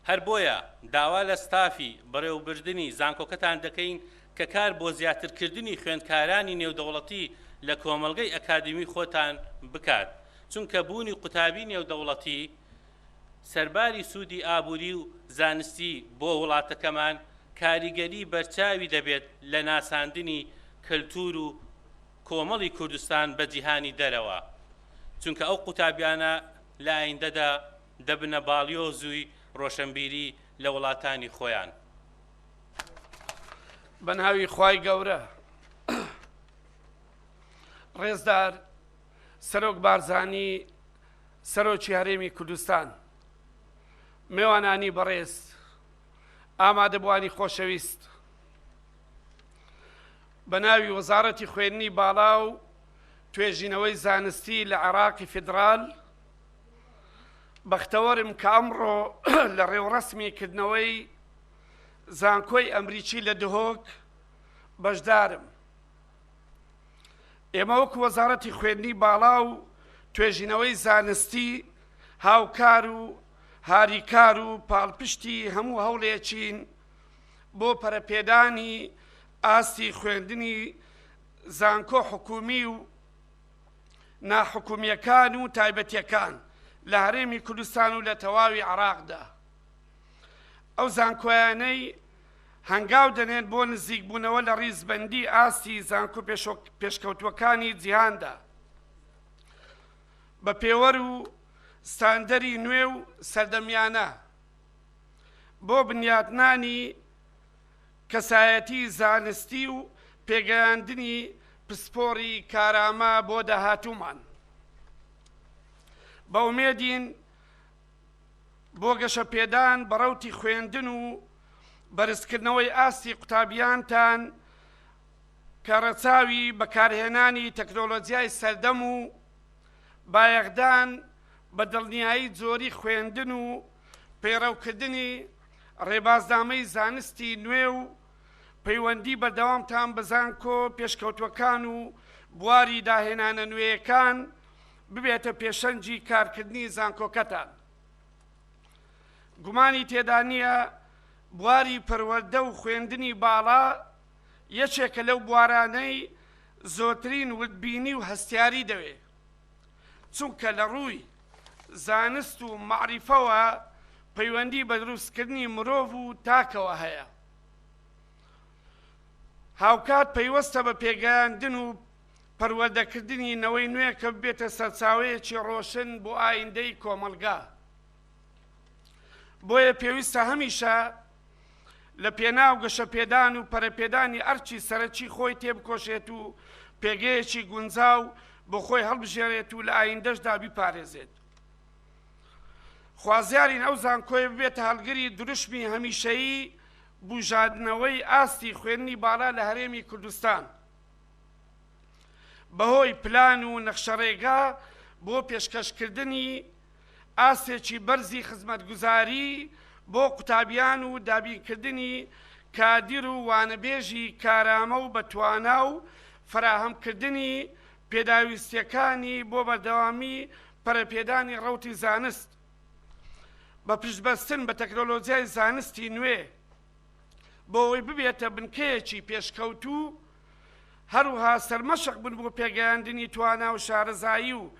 هەر بۆیە داوا لە ستافی بەڕێوەبردننی زانکۆکەتان دەکەین کە کار بۆ زیاترکردنی خوێندکارانی نێودەوڵەتی لە کۆمەڵگەی ئەکادمی خۆتان بکات چونکە بوونی قوتابی نێودەوڵەتی سەرباری سوودی ئابووری و زانستی بۆ وڵاتەکەمان کاریگەری بەرچاوی دەبێت لە ناساندنی کەلتور و کۆمەڵی کوردستان بە جیهانی دەرەوە چونکە ئەو قوتابیانە لە ئایندەدا دەبنە باڵیۆزووی ڕۆشنبیری لە وڵاتانی خۆیان بەناوی خوای گەورە ڕێزدار سەرۆک بارزانی سەرۆکی هەرێمی کوردستان میوانانی بەڕێز ئامادەبوانی خۆشەویست بەناوی وەزارەتی خوێندنی باڵا و توێژینەوەی زانستی لە عێراقی فیدرال بەختەوەرم کە ئەمڕۆ لە ڕێوەڕەسمیکردنەوەی زانکۆی ئەمریکی لە دهۆک بەشدارم ئێمە وەکو وەزارەتی خوێندنی باڵا و توێژینەوەی زانستی هاوکار و هاریکار و پاڵپشتی هەموو هەوڵێکین بۆ پەرەپێدانی ئاستی خوێندنی زانکۆ حکومی و ناحکومیەکان و تایبەتیەکان لە هەرێمی کوردستان و لە تەواوی عێراقدا ئەو زانکۆیانەی هەنگاو دەنێن بۆ نزیک بوونەوە لە ڕیزبەندی ئاستی زانکۆ پێشکەوتوەکانی جیهاندا بە پێوەر و ستاندەری نوێ و سەردەمیانە بۆ بنیاتنانی کەسایەتی زانستی و پێگەیاندنی پسپۆڕی کارامە بۆ داهاتوومان. بە ئومێدین بۆ گەشەپێدان بەڕەوتی خوێندن و بەرزکردنەوەی ئاستی قوتابیانتان کە ڕەچاوی بەکارهێنانی تەکنۆلۆجیای سەردەم و بایەخدان بە دڵنیایی جۆری خوێندن و پەیڕەوکردنی ڕێبازنامەی زانستی نوێ و پەیوەندی بەردەوامتان بە زانکۆ پێشکەوتوەکان و بواری داهێنانە نوێیەکان ببێتە پێشەنجی کارکردنی زانکۆکەتان. گومانی تێدا نییە بواری پەروەردە و خوێندنی باڵا یەکێکە لەو بوارانەی زۆرترین وتبینی و هەستیاری دەوێت، چونکە لە ڕووی زانست و معریفەوە پەیوەندی بە دروستکردنی مرۆڤ و تاکەوە هەیە. هاوکات پەیوەستە بە پێگەیاندن و پەروەردەکردنی نەوەی نوێ کە ببێتە سەرچاوەیەکی ڕۆشن بۆ ئایندەی کۆمەلگا. بۆیە پێویستە هەمیشە لە پێناو گەشەپێدان و پەرەپێدانی ئەرچی سەرەکی خۆی تێبکۆشێت و پێگەیەکی گونجاو بۆ خۆی هەڵبژێرێت و لە ئایندەشدا بیپارێزێت. خوازیارین ئەو زانکۆی ببێتە هەڵگری دروشمی هەمیشەیی بوژاندنەوەی ئاستی خوێندنی باڵا لە هەرێمی کوردستان بەهۆی پلان و نەخشەڕێگا بۆ پێشکەشکردنی ئاستێکی بەرزی خزمەتگوزاری بۆ قوتابیان و دابینکردنی کادیر و وانەبێژی کارامە و بەتوانا و فراهەمکردنی پێداویستیەکانی بۆ بەردەوامی پەرەپێدانی ڕەوتی زانست بە پشتبەستن بە تەکنۆلۆجیای زانستی نوێ بۆ ئەوەی ببێتە بنکەیەکی پێشکەوتوو، هەروها سەرمەشق بن بۆ پێگەیاندنی توانا و شارەزایی و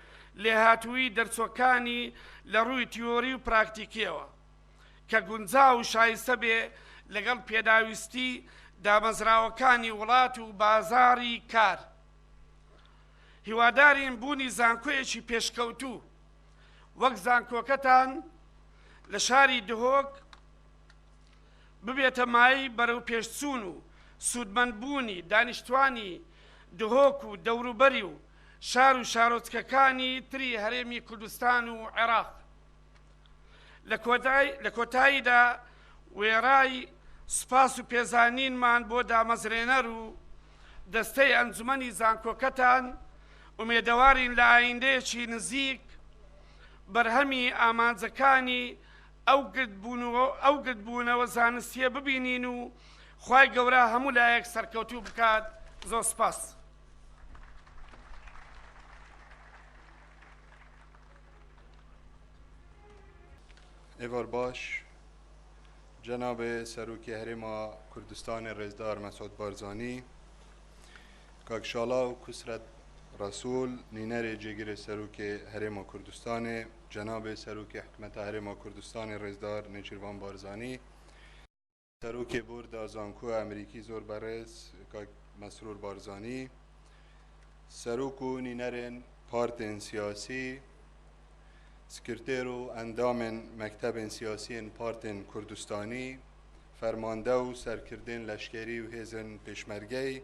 لێهاتووی دەرچۆکانی لە ڕووی تیۆری و پراکتیکیەوە کە گونجاو و شایستە بێ لەگەڵ پێداویستی دامەزراوەکانی وڵات و بازاری کار. هیوادارین بوونی زانکۆیەکی پێشکەوتوو وەک زانکۆکەتان لە شاری دهۆک ببێتە مای بەرەو پێشچوون و سوودمەندبوونی دانیشتوانی دهۆک و دەوروبەری و شار و شارۆچکەکانی تری هەرێمی کوردستان و عێراق. لە کۆتاییدا وێڕای سوپاس و پێزانینمان بۆ دامەزرێنەر و دەستەی ئەنجومەنی زانکۆکەتان ئومێدەوارین لە ئایندەیەکی نزیک بەرهەمی ئامانجەکانی ئەو گرتبوونەوە زانستیە ببینین و خوای گەورە هەموو لایەک سەرکەوتوو بکات. زۆر سپاس. ایوار باش جناب سروکی هرما کردستان رزدار مسعود بارزانی کاکشالا و کسرت رسول نینر جگیر سروک هرما کردستان جناب سروک حکمت هرما کردستان رزدار نیچیروان بارزانی سروک برد زانکو امریکی زور برس کاک مسرور بارزانی سروکو نینرن پارتن سیاسی سکرتیر و اندام مکتب سیاسی پارتن کردستانی فرمانده و سرکردن لشکری و هیزن پیشمرگی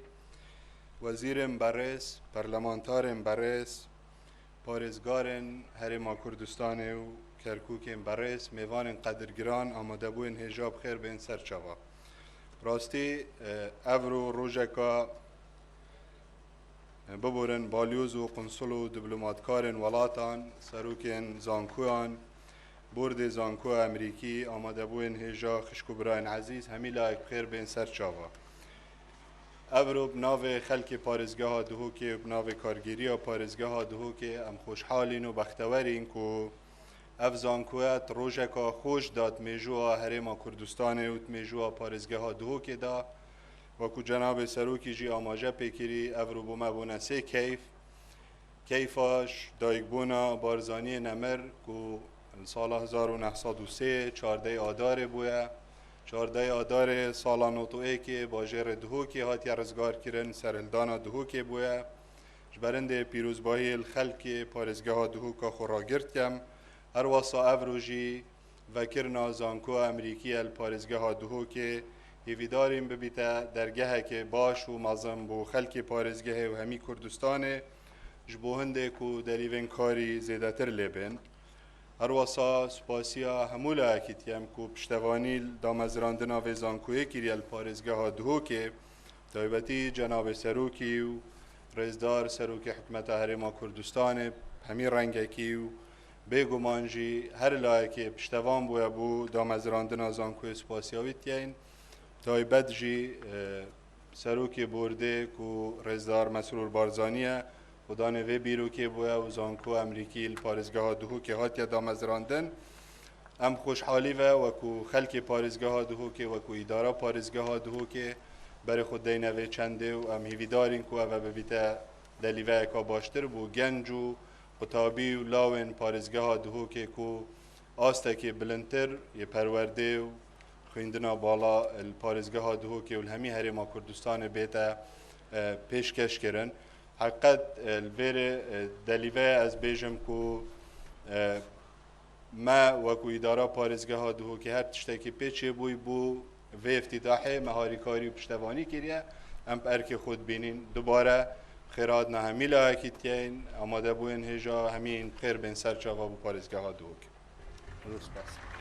وزیرم برس پارلمانتارم برس پارزگارن هرما کردستان و کرکوکم برس میوان قدرگران آماده بوین هجاب خیر بین سرچاوا راستی افرو روژکا ببورن بالیوز و قنصل و دیپلماتکارن ولاتان سروکن زانکویان برد زانکو امریکی آماده بوین هجا خشکو براین عزیز همی لایک خیر بین سرچاوا افرو بناو خلک پارزگاه دهوکی بناو کارگیری و پارزگاه دهوکی ام خوشحالین و بختورین که اف زانکویت روژکا خوش داد میجوا هرما کردستان و میجوا پارزگاه دهوکی دا و کو جناب سروکی جی آماجه پیکری افرو بومه بونه سه کیفاش دایک بونا بارزانی نمر کو سال 1903 14 آدار بویه 14 آدار سالان اوتوئه که باجر دهوکی هاتی رزگار کرن سرهلدانا دهوکی بویا جبرنده پیروزباهی الخلق پارزگاه دهوکا خورا گرد کم هر واسا افروجی وکرنا زانکو امریکی الپارزگاه دهوکی هیویداریم ببیتا درگه که باش و مازم بو خلق پارزگاه و همی کردستان جبو هنده کو دلیوین کاری زیده تر لیبن هر واسا سپاسیا همولا اکیتیم کو پشتوانی دامزراندنا و زانکوی کری الپارزگاه دهوکی تایبتی جناب سروکی و رئیسدار سروکی حکمت هرما کردستان همی رنگکی و بگمانجی هر لایکی پشتوان بویا بو دامزراندنا زانکوی سپاسیاوی تین تایبت جی سروکی برده کو رئیسدار مسرور بارزانیه خدانه وی بیرو که بویا و زانکو امریکی الپارزگاه دهو که هاتیا دامزراندن ام خوشحالی و کو خلق پارزگاه دهو که و کو اداره پارزگاه دهو که برای خود دینوی چنده و ام هیویدارین کو و ببیتا دلیوه که باشتر بو گنج و قطابی و لاوین پارزگاه دهو که کو آسته که بلندتر یه پرورده و خویندنا بالا الپارزگاه دهو که الهمی هرما کردستان بیتا پیشکش کرن حقیقت الویر دلیوه از بیجم کو ما وکو اداره پارزگاه دهو که هر تشتکی پیچه بوی بو و افتتاحه مهاری کاری و پشتوانی کریه ام ارک خود بینین دوباره خیرات نه همی لایکی تین آماده بوین هجا همین خیر بین سرچاوا بو پارزگاه دهو که درست بس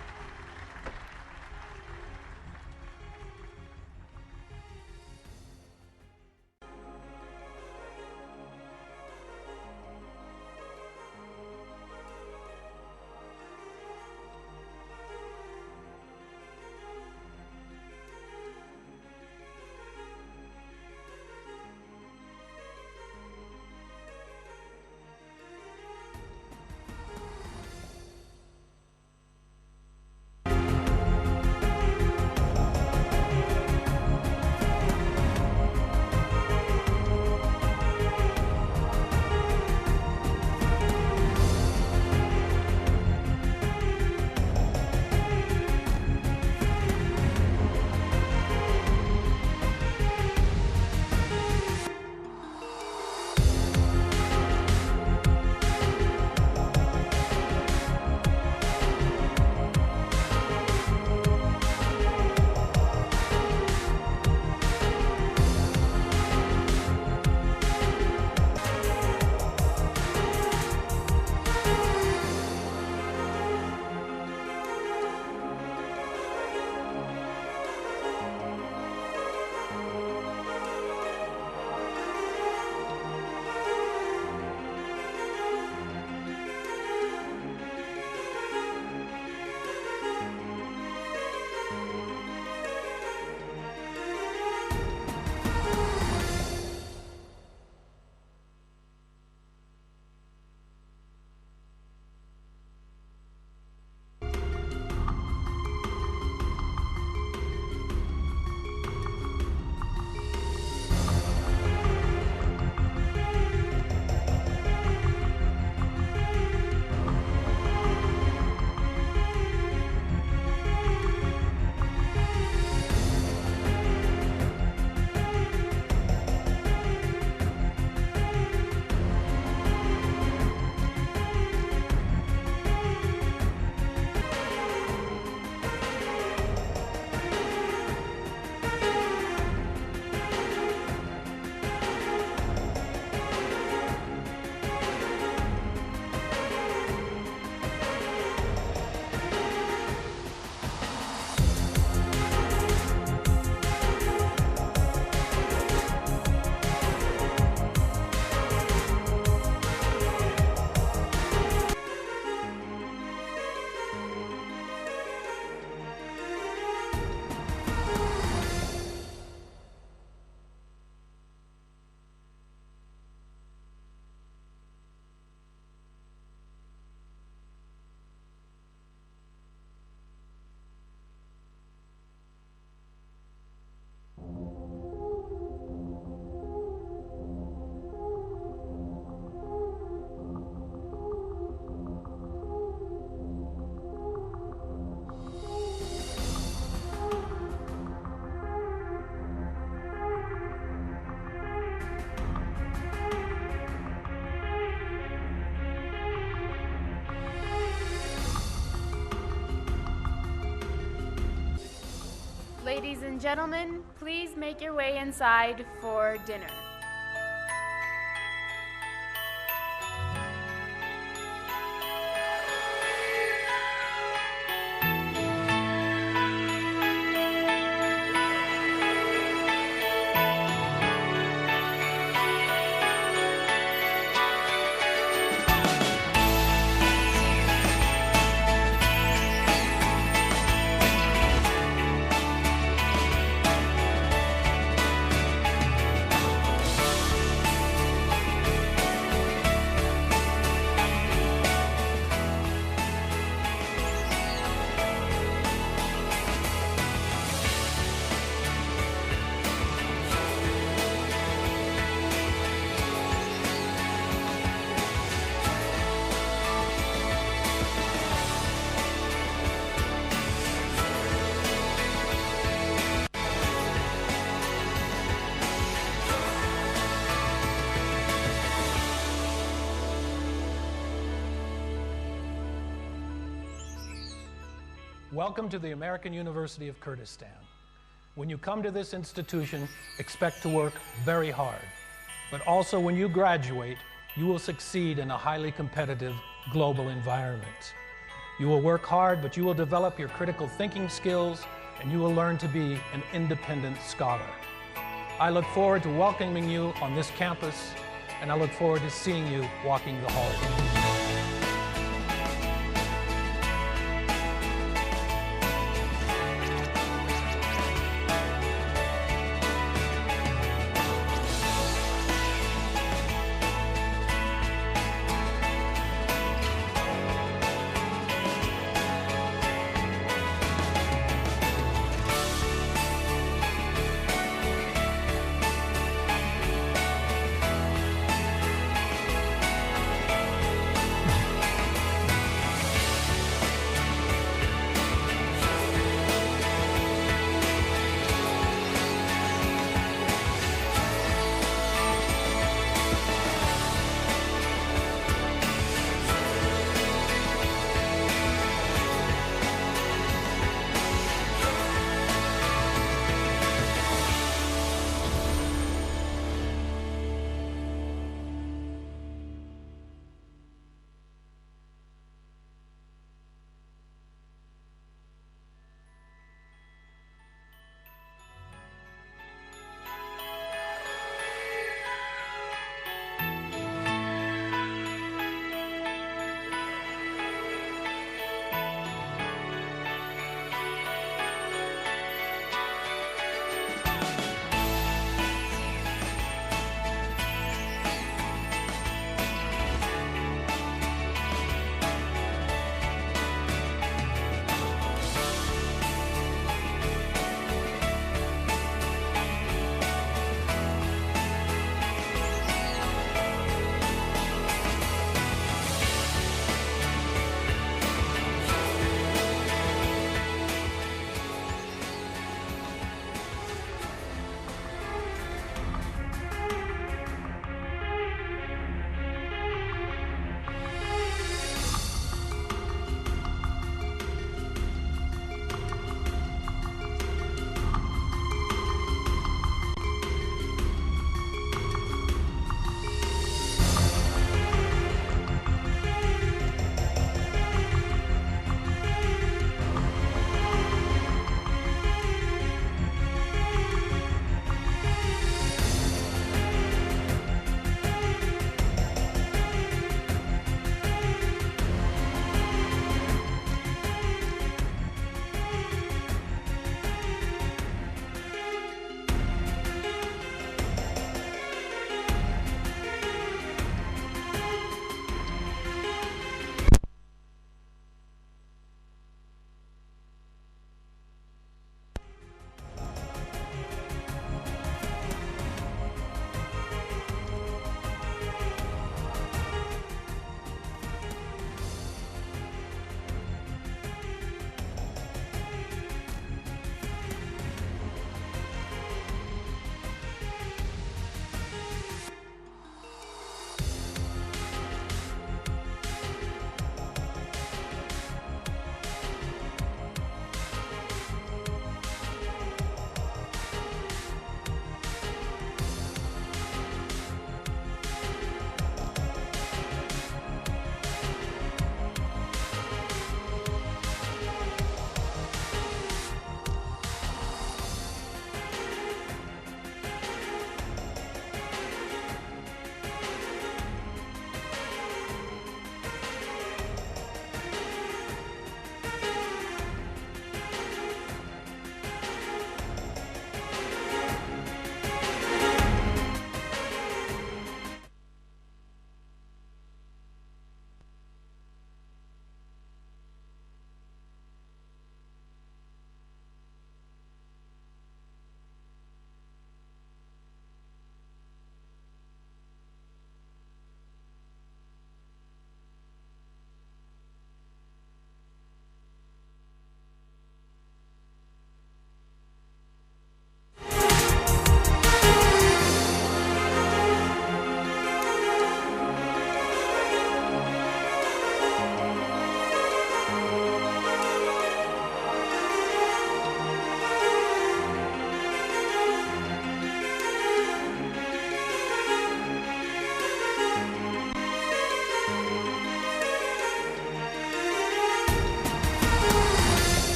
Ladies and gentlemen, please make your way inside for dinner. Welcome to the American University of Kurdistan. When you come to this institution, expect to work very hard. But also when you graduate, you will succeed in a highly competitive global environment. You will work hard, but you will develop your critical thinking skills and you will learn to be an independent scholar. I look forward to welcoming you on this campus, and I look forward to seeing you walking the halls.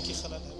شتێکی خەلەل هەبێت